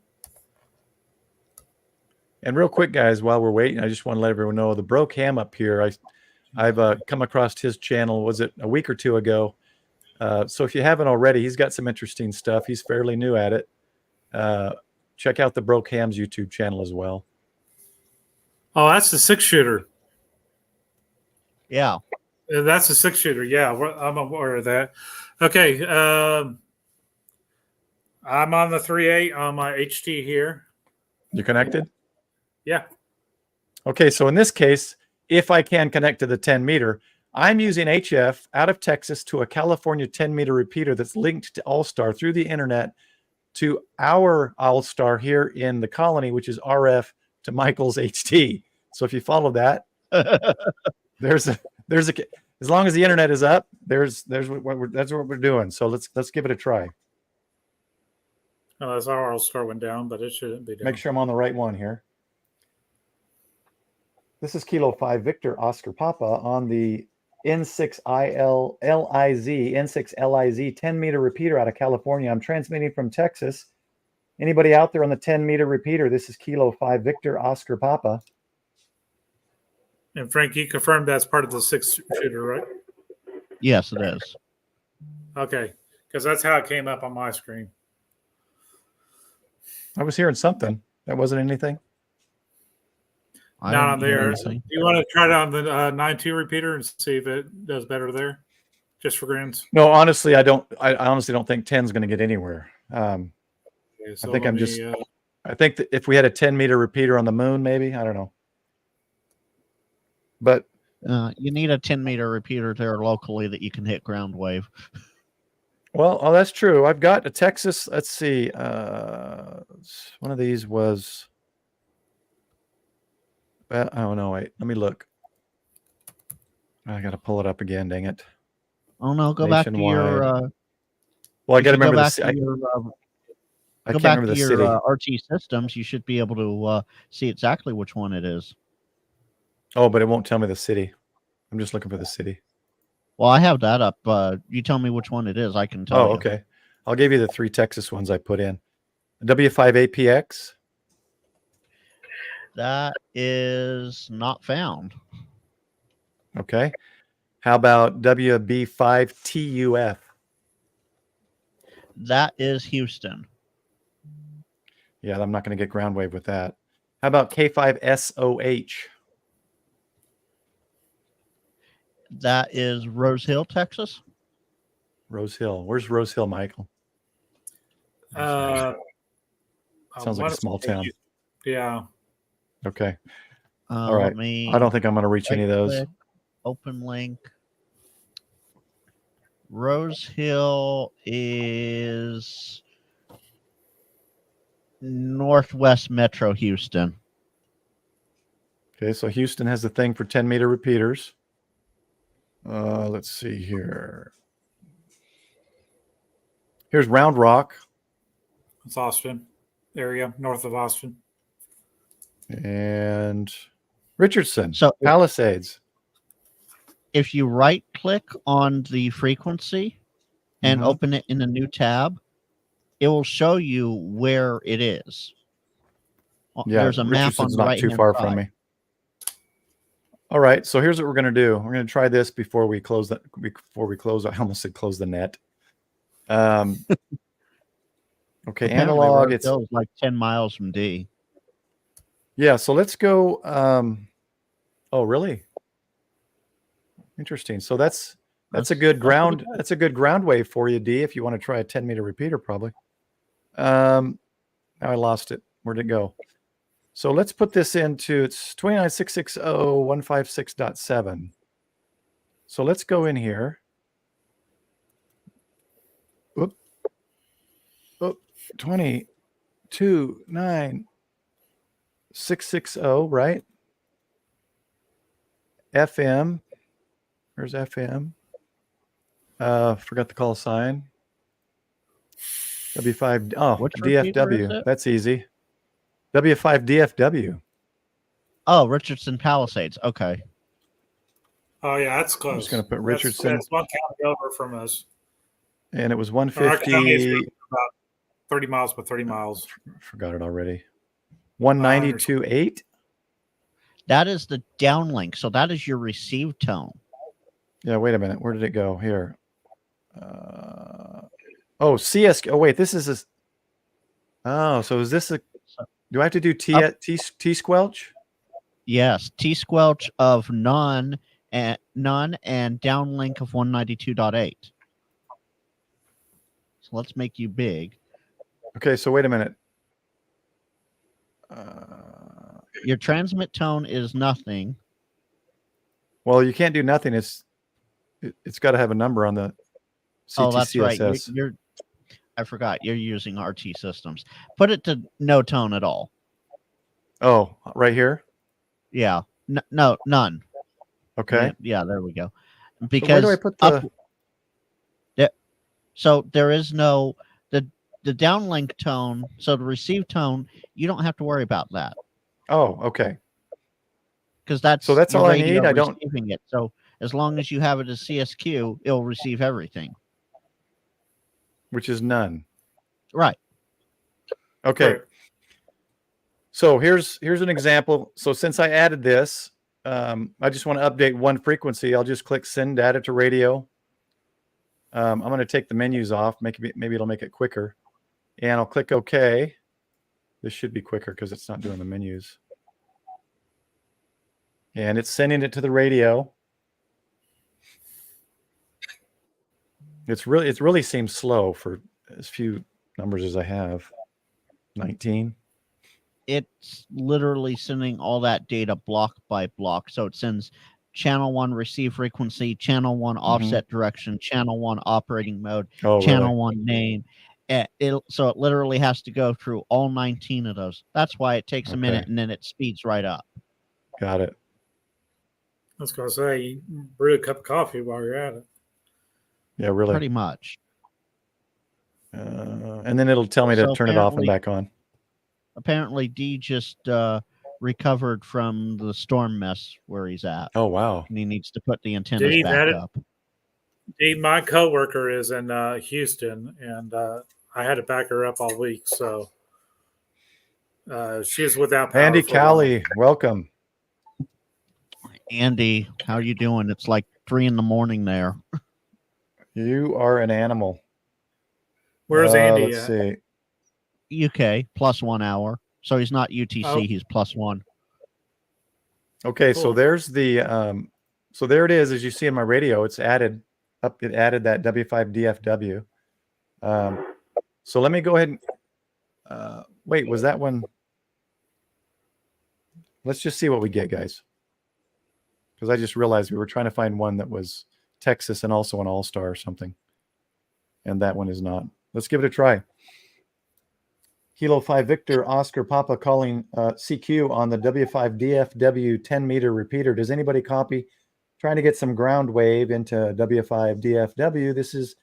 And real quick, guys, while we're waiting, I just want to let everyone know the Broke Ham up here. I've come across his channel. Was it a week or two ago? So if you haven't already, he's got some interesting stuff. He's fairly new at it. Check out the Broke Ham's YouTube channel as well. Oh, that's the 6-shooter. Yeah. That's a 6-shooter. Yeah, I'm aware of that. Okay. I'm on the 3.8 on my HT here. You connected? Yeah. Okay, so in this case, if I can connect to the 10-meter, I'm using HF out of Texas to a California 10-meter repeater that's linked to All-Star through the internet to our All-Star here in the colony, which is RF to Michael's HT. So if you follow that, there's a as long as the internet is up, that's what we're doing. So let's give it a try. Oh, that's our All-Star went down, but it shouldn't be down. Make sure I'm on the right one here. This is Kilo 5 Victor Oscar Papa on the N6LIZ 10-meter repeater out of California. I'm transmitting from Texas. Anybody out there on the 10-meter repeater? This is Kilo 5 Victor Oscar Papa. And Frank, you confirmed that's part of the 6-shooter, right? Yes, it is. Okay, because that's how it came up on my screen. I was hearing something. That wasn't anything. Not on there. Do you want to try it on the 9.2 repeater and see if it does better there? Just for grins. No, honestly, I don't. I honestly don't think 10 is going to get anywhere. Okay, so I think I think that if we had a 10-meter repeater on the moon, maybe, I don't know. But you need a 10-meter repeater there locally that you can hit ground wave. Well, oh, that's true. I've got a Texas. Let's see. One of these was. Oh no! Wait. Let me look. I got to pull it up again. Dang it! Oh no! Go back to your. Well, I got to remember the city. I can't remember the city. RT systems. You should be able to see exactly which one it is. Oh, but it won't tell me the city. I'm just looking for the city. Well, I have that up. You tell me which one it is. I can tell you. Oh, okay. I'll give you the 3 Texas ones I put in. W5APX. That is not found. Okay. How about WB5TUF? That is Houston. Yeah, I'm not going to get ground wave with that. How about K5SOH? That is Rose Hill, Texas. Rose Hill. Where's Rose Hill, Michael? Sounds like a small town. Yeah. Okay. All right. I don't think I'm going to reach any of those. Open link. Rose Hill is Northwest Metro Houston. Okay, so Houston has the thing for 10-meter repeaters. Let's see here. Here's Round Rock. It's Austin area, north of Austin. And Richardson. So Palisades. If you right-click on the frequency and open it in a new tab, it will show you where it is. Yeah, there's a map on the right-hand side. Not too far from me. All right, so here's what we're going to do. We're going to try this before we close that. Before we close, I almost said close the net. Okay, apparently analog. It's like 10 miles from D. Yeah, so let's go. Oh, really? Interesting. So that's a good ground. That's a good ground wave for you, D. If you want to try a 10-meter repeater, probably. Now I lost it. Where'd it go? So let's put this into, it's 29660.156.7. So let's go in here. Oop. 229660, right? FM. Where's FM? Forgot the call sign. W5. Oh, DFW. That's easy. W5 DFW. Oh, Richardson Palisades. Okay. Oh, yeah, that's close. I'm just going to put Richardson. That's one county over from us. And it was 150. About 30 miles by 30 miles. Forgot it already. 192.8. That is the downlink. So that is your received tone. Yeah, wait a minute. Where did it go? Here. Oh, CS. Oh, wait. This is a. Oh, so is this a. Do I have to do T squelch? Yes, T squelch of none and downlink of 192.8. So let's make you big. Okay, so wait a minute. Your transmit tone is nothing. Well, you can't do nothing. It's got to have a number on the CTCSS. Oh, that's right. I forgot. You're using RT systems. Put it to no tone at all. Oh, right here? Yeah. No, none. Okay. Yeah, there we go. Because where do I put the... So there is no... The downlink tone, so the receive tone, you don't have to worry about that. Oh, okay. Because that's all I need. I don't... receiving it. So as long as you have it as CSQ, it'll receive everything. Which is none. Right. Okay. Right. So here's an example. So since I added this, I just want to update one frequency. I'll just click send data to radio. I'm going to take the menus off. Maybe it'll make it quicker. And I'll click OK. This should be quicker because it's not doing the menus. And it's sending it to the radio. It really seems slow for as few numbers as I have. 19. It's literally sending all that data block by block. So it sends channel 1 receive frequency, channel 1 offset direction, channel 1 operating mode, channel 1 name. So it literally has to go through all 19 of those. That's why it takes a minute, and then it speeds right up. Got it. I was going to say, you brew a cup of coffee while you're at it. Yeah, really. Pretty much. And then it'll tell me to turn it off and back on. Apparently, D just recovered from the storm mess where he's at. Oh, wow. And he needs to put the antennas back up. D, my coworker is in Houston, and I had to back her up all week. So she's without power. Andy Cowley, welcome. Andy, how you doing? It's like 3 a.m. there. You are an animal. Where's Andy? Let's see. UK plus 1 hour. So he's not UTC, he's plus 1. Okay, cool. So there's the so there it is. As you see in my radio, it's added up. It added that W5DFW. So let me go ahead and wait. Was that one? Let's just see what we get, guys. Because I just realized we were trying to find one that was Texas and also an All-Star or something, and that one is not. Let's give it a try. Kilo 5 Victor Oscar Papa calling CQ on the W5DFW 10-meter repeater. Does anybody copy? Trying to get some ground wave into W5DFW. This is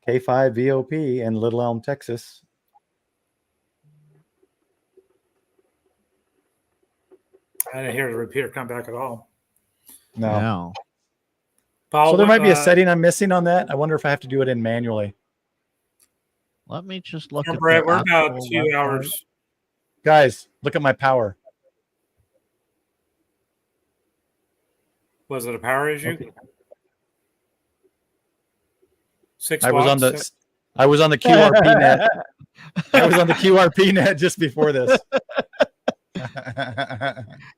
K5 VOP in Little Elm, Texas. I didn't hear the repeater come back at all. No. Paul, so there might be a setting I'm missing on that. I wonder if I have to do it in manually. Let me just look at Brett, we're about 2 hours. Guys, look at my power. Was it a power issue? Okay. 6 I watts? I was on the QRP net. I was on the QRP net just before this.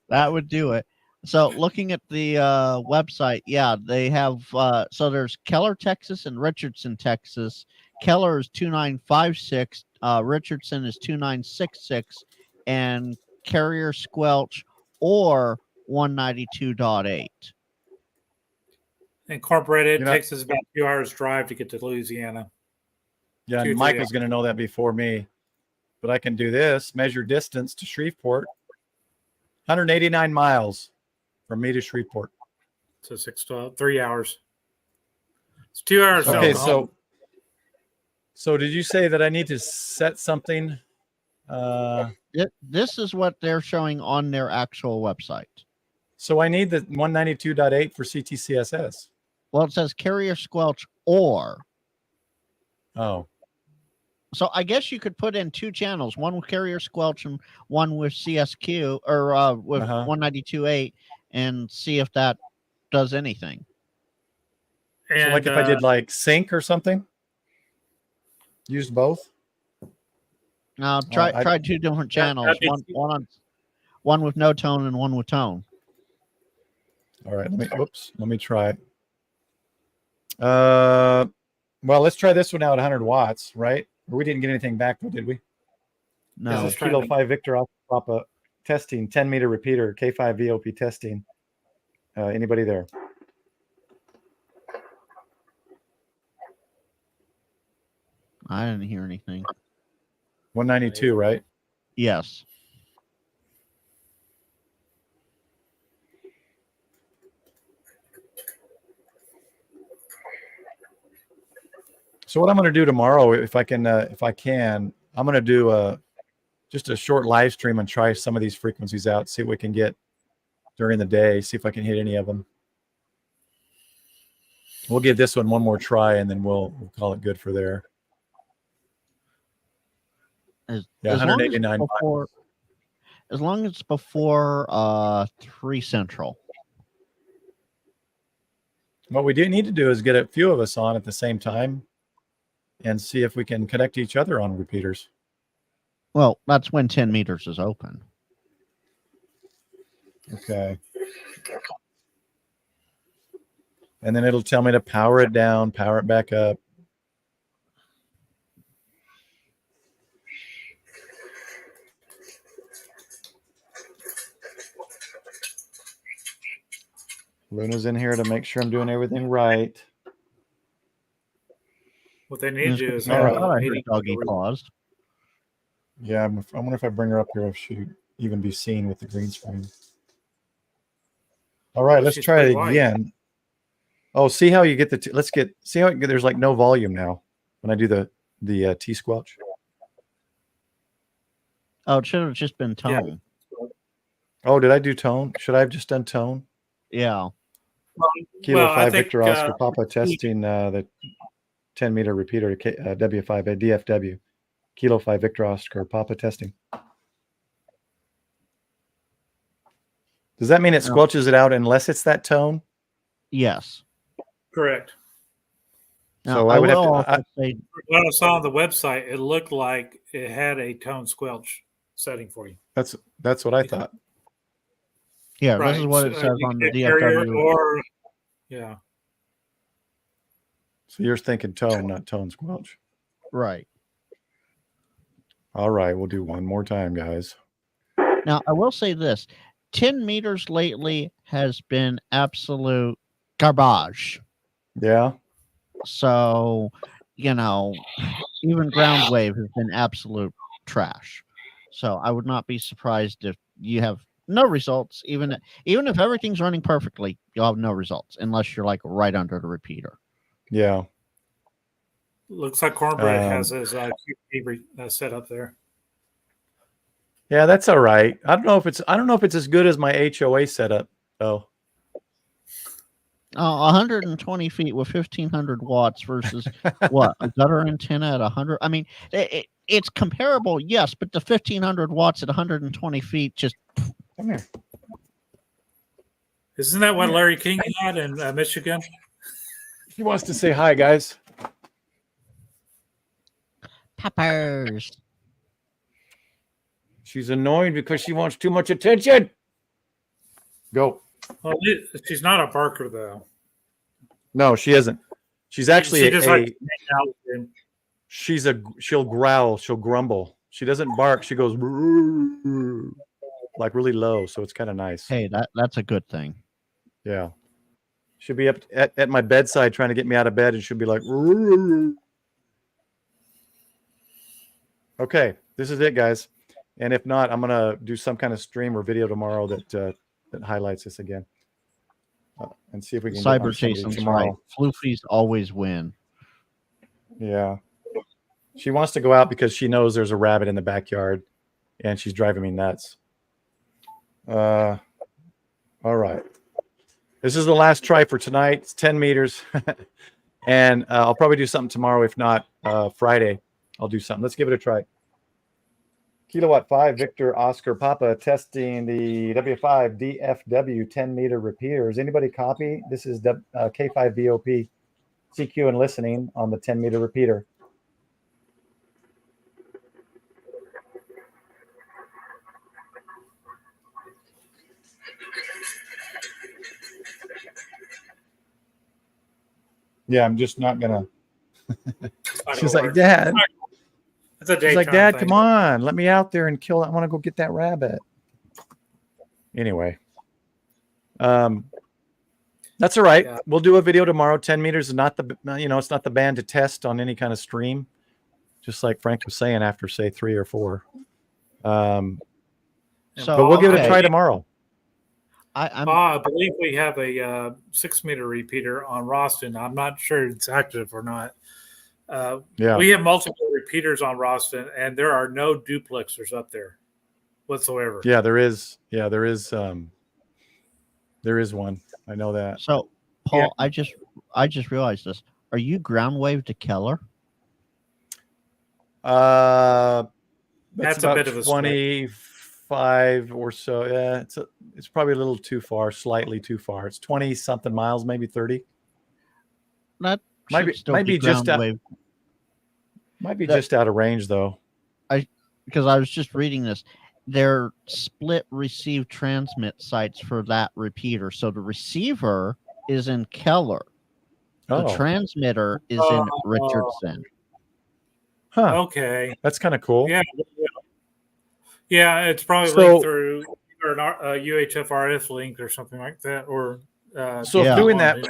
That would do it. So looking at the website, yeah, they have so there's Keller, Texas and Richardson, Texas. Keller is 2956, Richardson is 2966, and Carrier Squelch or 192.8. Incorporated, takes us about 2 hours drive to get to Louisiana. Yeah, Mike was going to know that before me, but I can do this. Measure distance to Shreveport, 189 miles from me to Shreveport. So 3 hours. It's 2 hours. Okay, so did you say that I need to set something? This is what they're showing on their actual website. So I need the 192.8 for CTCSS. Well, it says Carrier Squelch or. Oh. So I guess you could put in 2 channels, one with Carrier Squelch and one with CSQ or with 192.8 and see if that does anything. And, so like if I did like sync or something? Use both? No, try 2 different channels. One with no tone and one with tone. All right, let me try. Well, let's try this one out at 100 watts, right? We didn't get anything back, though, did we? No. This is Kilo 5 Victor Papa testing, 10-meter repeater, K5 VOP testing. Anybody there? I didn't hear anything. 192, right? Yes. So what I'm going to do tomorrow, if I can, I'm going to do just a short live stream and try some of these frequencies out, see what we can get during the day, see if I can hit any of them. We'll give this one more try, and then we'll call it good for there. As 189. As long as it's before 3 Central. What we do need to do is get a few of us on at the same time and see if we can connect each other on repeaters. Well, that's when 10 meters is open. Okay. And then it'll tell me to power it down, power it back up. Luna's in here to make sure I'm doing everything right. What they need to do is All have right. a meeting. Doggy paws. Yeah, I wonder if I bring her up here, if she even be seen with the green screen. All right, let's try it again. Oh, see how you get the see how there's like no volume now when I do the T squelch. Oh, it should have just been tone. Yeah. Oh, did I do tone? Should I have just done tone? Yeah. Kilo 5 Victor Oscar Papa testing the 10 meter repeater W5 at DFW. Kilo 5 Victor Oscar Papa testing. Does that mean it squelches it out unless it's that tone? Yes. Correct. Now, So I would have to say, when I saw on the website, it looked like it had a tone squelch setting for you. That's what I thought. Yeah, right. This is what it says on the DFW. Yeah. So you're thinking tone, not tone squelch. Right. All right, we'll do one more time, guys. Now, I will say this. 10 meters lately has been absolute garbage. Yeah. So, even ground wave has been absolute trash. So I would not be surprised if you have no results. Even if everything's running perfectly, you'll have no results unless you're like right under the repeater. Yeah. Looks like Cornbread has his QP set up there. Yeah, that's all right. I don't know if it's as good as my HOA setup though. 120 feet with 1,500 watts versus what, a gutter antenna at 100. I mean, it's comparable, yes, but the 1,500 watts at 120 feet just. Come here. Isn't that what Larry King had in Michigan? He wants to say hi, guys. Peppers. She's annoying because she wants too much attention. Go. Well, she's not a barker, though. No, she isn't. She's actually she'll growl, she'll grumble. She doesn't bark. She goes like really low, so it's kind of nice. Hey, that's a good thing. Yeah. She'll be up at my bedside trying to get me out of bed, and she'll be like, okay, this is it, guys. And if not, I'm gonna do some kind of stream or video tomorrow that highlights this again, and see if we can Cyber Jason's tomorrow. Right. Floofies always win. Yeah, she wants to go out because she knows there's a rabbit in the backyard, and she's driving me nuts. All right, this is the last try for tonight. It's 10 meters, and I'll probably do something tomorrow. If not, Friday, I'll do something. Let's give it a try. Kilowatt 5 Victor Oscar Papa testing the W5 DFW 10 meter repeaters. Anybody copy? This is K5VOP CQ and listening on the 10 meter repeater. Yeah, I'm just not gonna. She's like, Dad. She's like, Dad, come on, let me out there and kill it. I want to go get that rabbit. Anyway, that's all right. Yeah. We'll do a video tomorrow. 10 meters is not it's not the band to test on any kind of stream. Just like Frank was saying, after say 3 or 4. But we'll give it a try tomorrow. I believe we have a 6 meter repeater on Roston. I'm not sure it's active or not. We have multiple repeaters on Roston, and there are no duplexers up there whatsoever. Yeah, there is. Yeah, there is one. I know that. So, Paul, I just realized this. Are you ground wave to Keller? That's a bit of a 25 or so. Yeah, it's probably a little too far, slightly too far. It's 20 something miles, maybe 30. That might be just out, wave. might be just out of range though. Because I was just reading this. They're split receive transmit sites for that repeater. So the receiver is in Keller. The transmitter is in Richardson. Huh. Okay. That's kind of cool. Yeah. Yeah, it's probably linked through or an UHF RF link or something like that. Or doing that.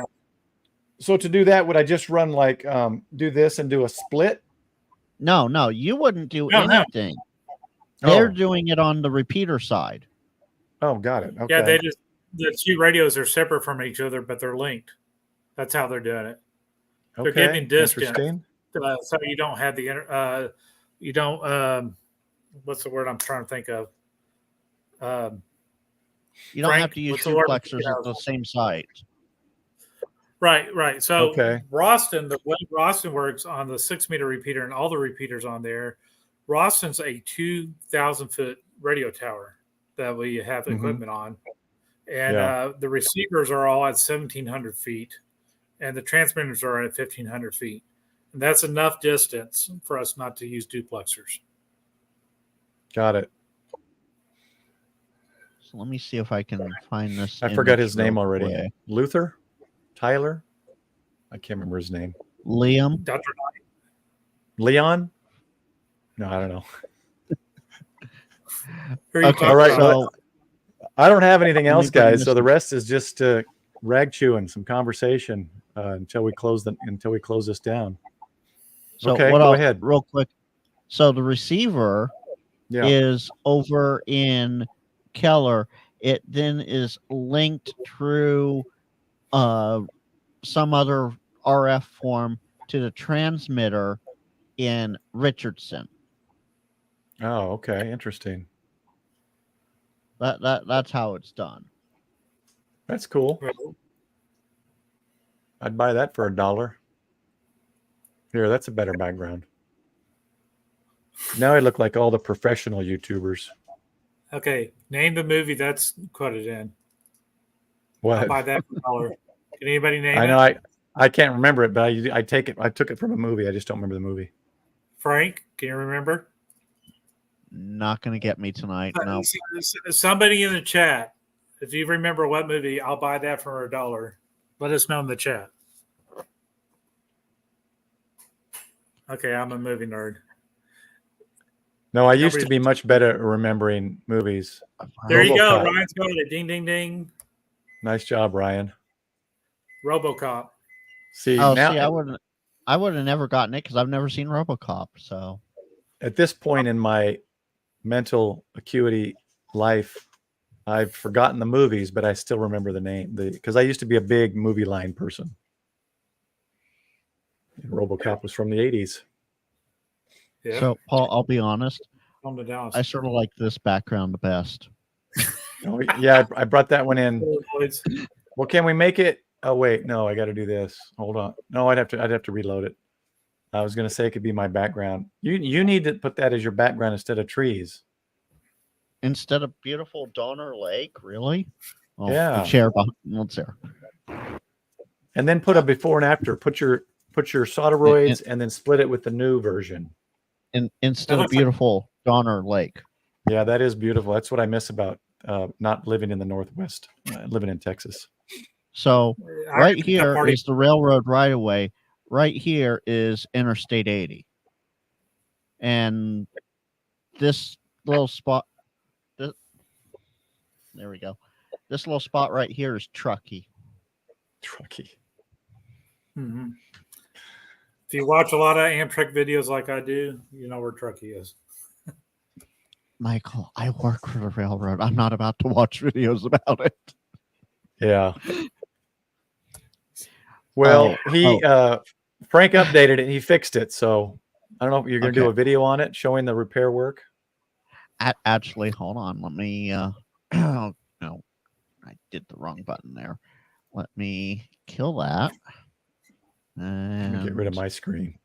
So to do that, would I just run like do this and do a split? No, you wouldn't do anything. They're doing it on the repeater side. Oh, got it. Okay. Yeah, the two radios are separate from each other, but they're linked. That's how they're doing it. They're giving distance, so you don't have the you don't what's the word I'm trying to think of? You don't have to use duplexers at the same site. Right. So Roston, the way Roston works on the 6-meter repeater and all the repeaters on there, Roston's a 2,000-foot radio tower that we have equipment on. And the receivers are all at 1,700 feet, and the transmitters are at 1,500 feet. And that's enough distance for us not to use duplexers. Got it. So let me see if I can find this. I forgot his name already. Luther? Tyler? I can't remember his name. Liam? Dr. Leon? No, I don't know. Okay, all right. So I don't have anything else, guys. So the rest is just rag chewing, some conversation until we close this down. So go ahead, real quick. So the receiver is over in Keller. It then is linked through some other RF form to the transmitter in Richardson. Oh, okay. Interesting. That's how it's done. That's cool. I'd buy that for $1. Here, that's a better background. Now I look like all the professional YouTubers. Okay, name the movie that's quoted in. What? I'll buy that for $1. Can anybody name it? I know I can't remember it, but I took it from a movie. I just don't remember the movie. Frank, can you remember? Not going to get me tonight. No. Somebody in the chat, if you remember what movie, I'll buy that for $1. Let us know in the chat. Okay, I'm a movie nerd. No, I used to be much better at remembering movies. There you go. Ryan's got it. Ding, ding, ding. Nice job, Ryan. RoboCop. I would have never gotten it because I've never seen RoboCop. So at this point in my mental acuity life, I've forgotten the movies, but I still remember the name because I used to be a big movie line person. And RoboCop was from the 80s. Yeah. So, Paul, I'll be honest. I sort of like this background the best. Oh, yeah, I brought that one in. Well, can we make it? Oh, wait, no, I got to do this. Hold on. No, I'd have to reload it. I was going to say it could be my background. You need to put that as your background instead of trees. Instead of beautiful Donner Lake, really? Oh, yeah. The chair behind. What's there? And then put a before and after. Put your solderoids and then split it with the new version. And instead of beautiful Donner Lake. Yeah, that is beautiful. That's what I miss about not living in the Northwest, living in Texas. So right here is the railroad right of way. Right here is Interstate 80. And this little spot, there we go. This little spot right here is Truckee. Mm-hmm. If you watch a lot of Amtrak videos like I do, you know where Truckee is. Michael, I work for the railroad. I'm not about to watch videos about it. Yeah. Well, Frank updated it. He fixed it. So I don't know if you're going to do a video on it showing the repair work. Actually, hold on. Let me. No, I did the wrong button there. Let me kill that. And let me get rid of my screen.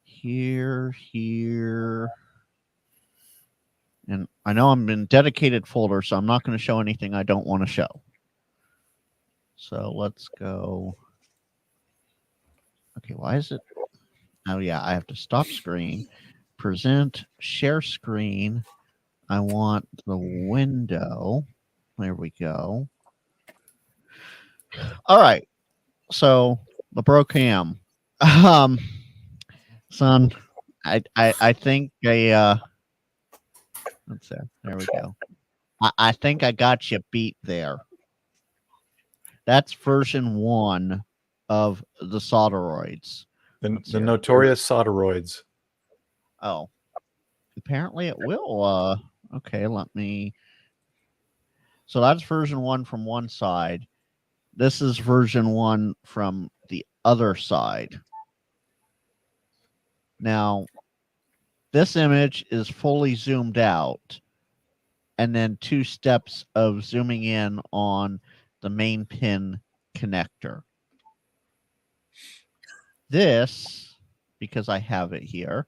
Here. And I know I'm in dedicated folder, so I'm not going to show anything I don't want to show. So let's go Okay, why is it? Oh yeah, I have to stop screen, present, share screen. I want the window. There we go. All right. So the PREParedness HAM. Son, I think let's see. There we go. I think I got you beat there. That's version 1 of the solderoids. The notorious solderoids. Oh, apparently it will. Okay, let me. So that's version 1 from one side. This is version 1 from the other side. Now, this image is fully zoomed out, and then 2 steps of zooming in on the main pin connector. This, because I have it here,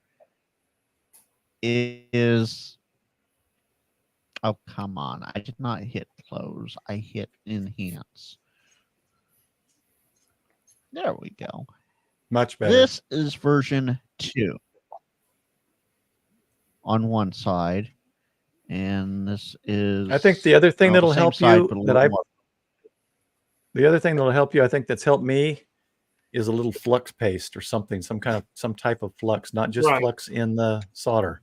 is, oh, come on. I did not hit close. I hit enhance. There we go. Much better. This is version 2 on one side, and this is. I think the other thing that'll help side, you the other thing that'll help you, I think that's helped me, is a little flux paste or something, some type of flux, not just flux in the solder.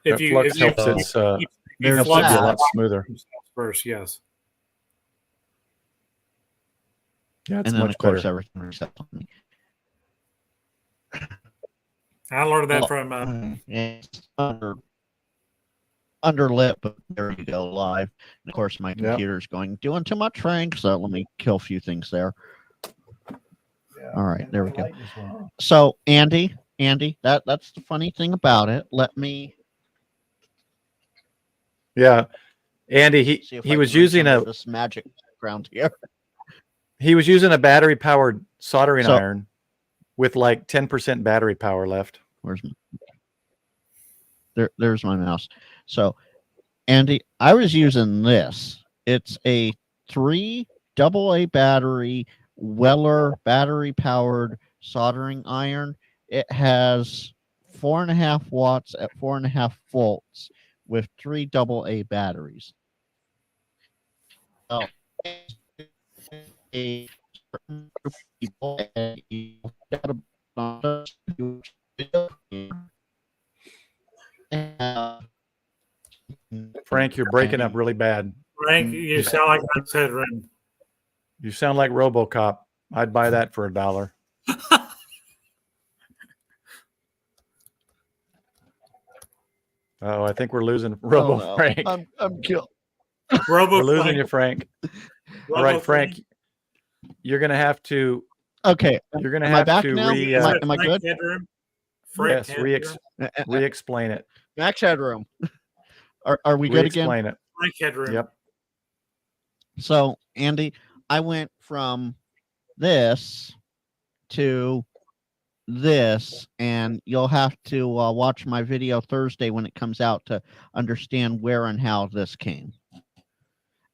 If you helps it be a lot smoother. First, yes. Yeah, it's and then much of course better. everything resets on me. I learned that from it's underlit, but there you go, live. And of course my computer's doing too much, Frank, so let me kill a few things there. All right, there we go. So Andy, that's the funny thing about it. Let me Andy, he was using this magic background here. He was using a battery powered soldering iron with like 10% battery power left. Where's there's my mouse. So Andy, I was using this. It's a 3 AA battery Weller battery powered soldering iron. It has 4.5 watts at 4.5 volts with 3 AA batteries. Oh, a certain group of people Frank, you're breaking up really bad. Frank, you sound like Max Headroom. You sound like RoboCop. I'd buy that for $1. Oh, I think we're losing Frank. I'm killed. We're losing you, Frank. All right, Frank. You're gonna have to. Okay. You're gonna have to now? Am I good? Headroom? Yes. Re-explain it. Max Headroom. Are we good again? Re-explain it. Frank Headroom. Yep. So Andy, I went from this to this, and you'll have to watch my video Thursday when it comes out to understand where and how this came.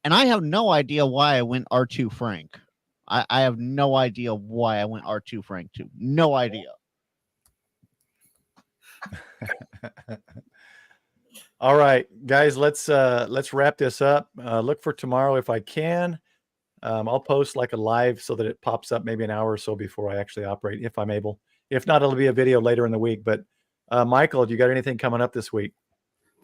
And I have no idea why I went R2 Frank. I have no idea why I went R2 Frank too. No idea. All right, guys, let's wrap this up. Look for tomorrow if I can. I'll post like a live so that it pops up maybe an hour or so before I actually operate, if I'm able. If not, it'll be a video later in the week. But Michael, do you got anything coming up this week?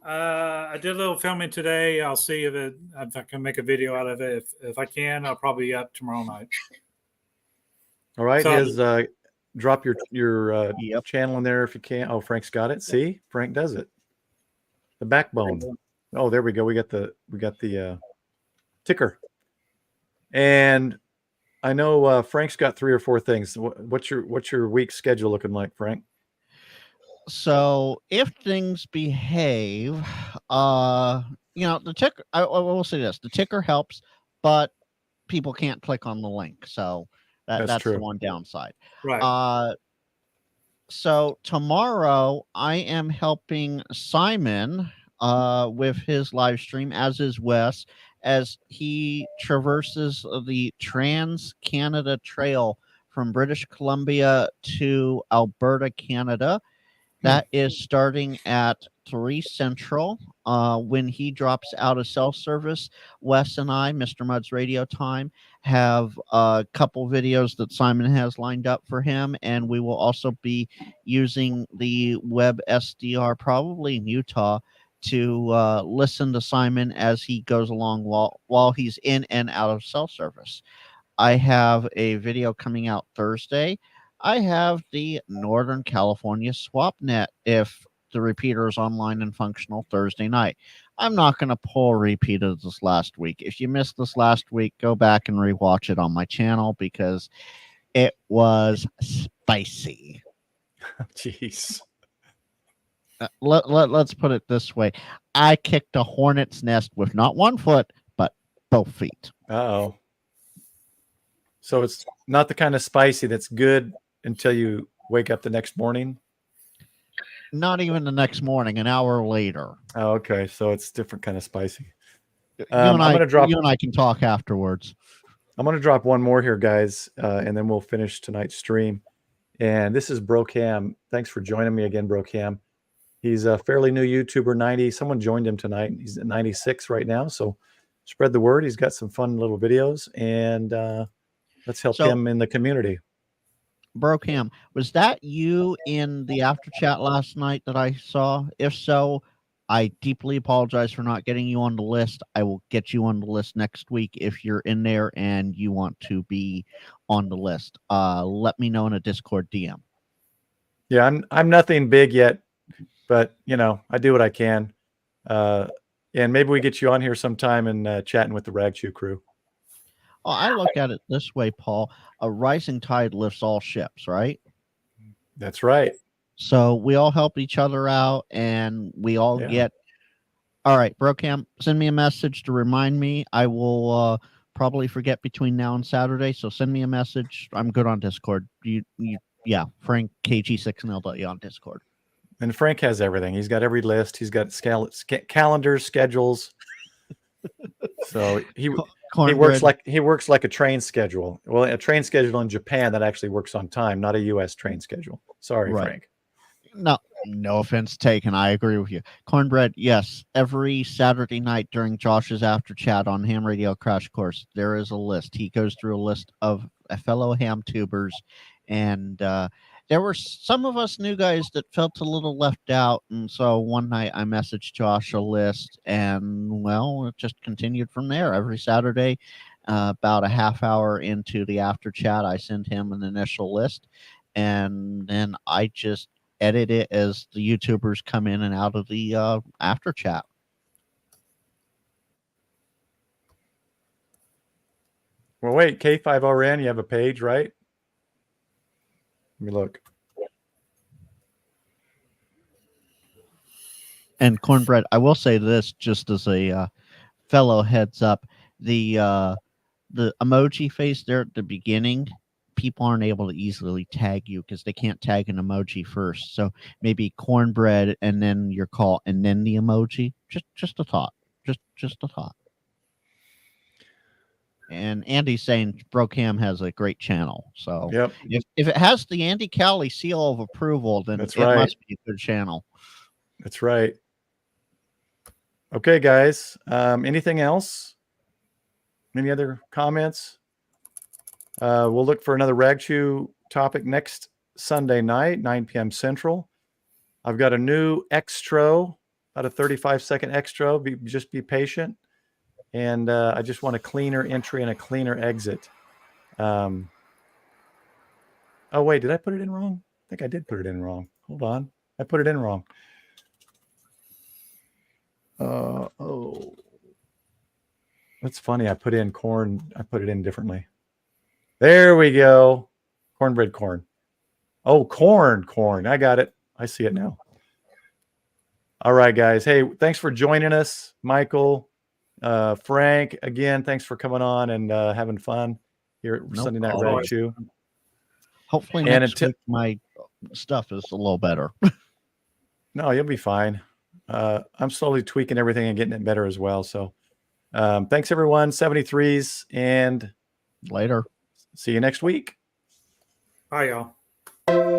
I did a little filming today. I'll see if I can make a video out of it. If I can, I'll probably be up tomorrow night. All right, drop your channel in there if you can. Oh, Frank's got it. See, Frank does it. The backbone. Oh, there we go. We got the ticker. And I know Frank's got 3 or 4 things. What's your week schedule looking like, Frank? So if things behave, the ticker, I will say this, the ticker helps, but people can't click on the link. So that's the one downside. Right. So tomorrow I am helping Simon with his live stream, as is Wes, as he traverses the Trans-Canada Trail from British Columbia to Alberta, Canada. That is starting at 3 Central. When he drops out of cell service, Wes and I, Mr. Mudd's Radio Time, have a couple videos that Simon has lined up for him, and we will also be using the web SDR, probably in Utah, to listen to Simon as he goes along while he's in and out of cell service. I have a video coming out Thursday. I have the Northern California SwapNet if the repeater is online and functional Thursday night. I'm not going to pull a repeat of this last week. If you missed this last week, go back and rewatch it on my channel because it was spicy. Jeez. Let's put it this way. I kicked a hornet's nest with not 1 foot, but both feet. Uh-oh. So it's not the kind of spicy that's good until you wake up the next morning? Not even the next morning, an hour later. Oh, okay. So it's different kind of spicy. You and I can talk afterwards. I'm going to drop one more here, guys, and then we'll finish tonight's stream. And this is Brocam. Thanks for joining me again, Brocam. He's a fairly new YouTuber, 90. Someone joined him tonight. He's at 96 right now. So spread the word. He's got some fun little videos, and let's help him in the community. Brocam, was that you in the after chat last night that I saw? If so, I deeply apologize for not getting you on the list. I will get you on the list next week if you're in there and you want to be on the list. Let me know in a Discord DM. Yeah, I'm nothing big yet, but I do what I can. And maybe we get you on here sometime and chatting with the Ragchew crew. Oh, I look at it this way, Paul. A rising tide lifts all ships, right? That's right. So we all help each other out, and we all get... All right, Brocam, send me a message to remind me. I will probably forget between now and Saturday, so send me a message. I'm good on Discord. Frank KG6NL on Discord. And Frank has everything. He's got every list. He's got calendars, schedules. So he works like a train schedule. Well, a train schedule in Japan that actually works on time, not a U.S. train schedule. Sorry, right. Frank. No offense taken. I agree with you. Cornbread, yes. Every Saturday night during Josh's after chat on Ham Radio Crash Course, there is a list. He goes through a list of fellow ham tubers, and there were some of us new guys that felt a little left out, and so one night I messaged Josh a list, and well, it just continued from there. Every Saturday, about a half hour into the after chat, I send him an initial list, and then I just edit it as the YouTubers come in and out of the after chat. Well, wait, K5RN, you have a page, right? Let me look. And Cornbread, I will say this just as a fellow heads up. The emoji face there at the beginning, people aren't able to easily tag you because they can't tag an emoji first. So maybe Cornbread and then your call and then the emoji. Just a thought. Just a thought. And Andy's saying Brocam has a great channel. So yep. if it has the Andy Cowley seal of approval, then it must be a good channel. That's right. Okay, guys. Anything else? Any other comments? We'll look for another Ragchew topic next Sunday night, 9 p.m. Central. I've got a new extra, about a 35-second extra. Just be patient. And I just want a cleaner entry and a cleaner exit. Oh, wait, did I put it in wrong? I think I did put it in wrong. Hold on. I put it in wrong. That's funny. I put in corn. I put it in differently. There we go. Cornbread corn. Oh, corn. I got it. I see it now. All right, guys. Hey, thanks for joining us, Michael. Frank, again, thanks for coming on and having fun here at Sunday Night Ragchew. Hopefully next week my stuff is a little better. No, you'll be fine. I'm slowly tweaking everything and getting it better as well. So Thanks, everyone. 73s, and later. See you next week. Bye, y'all.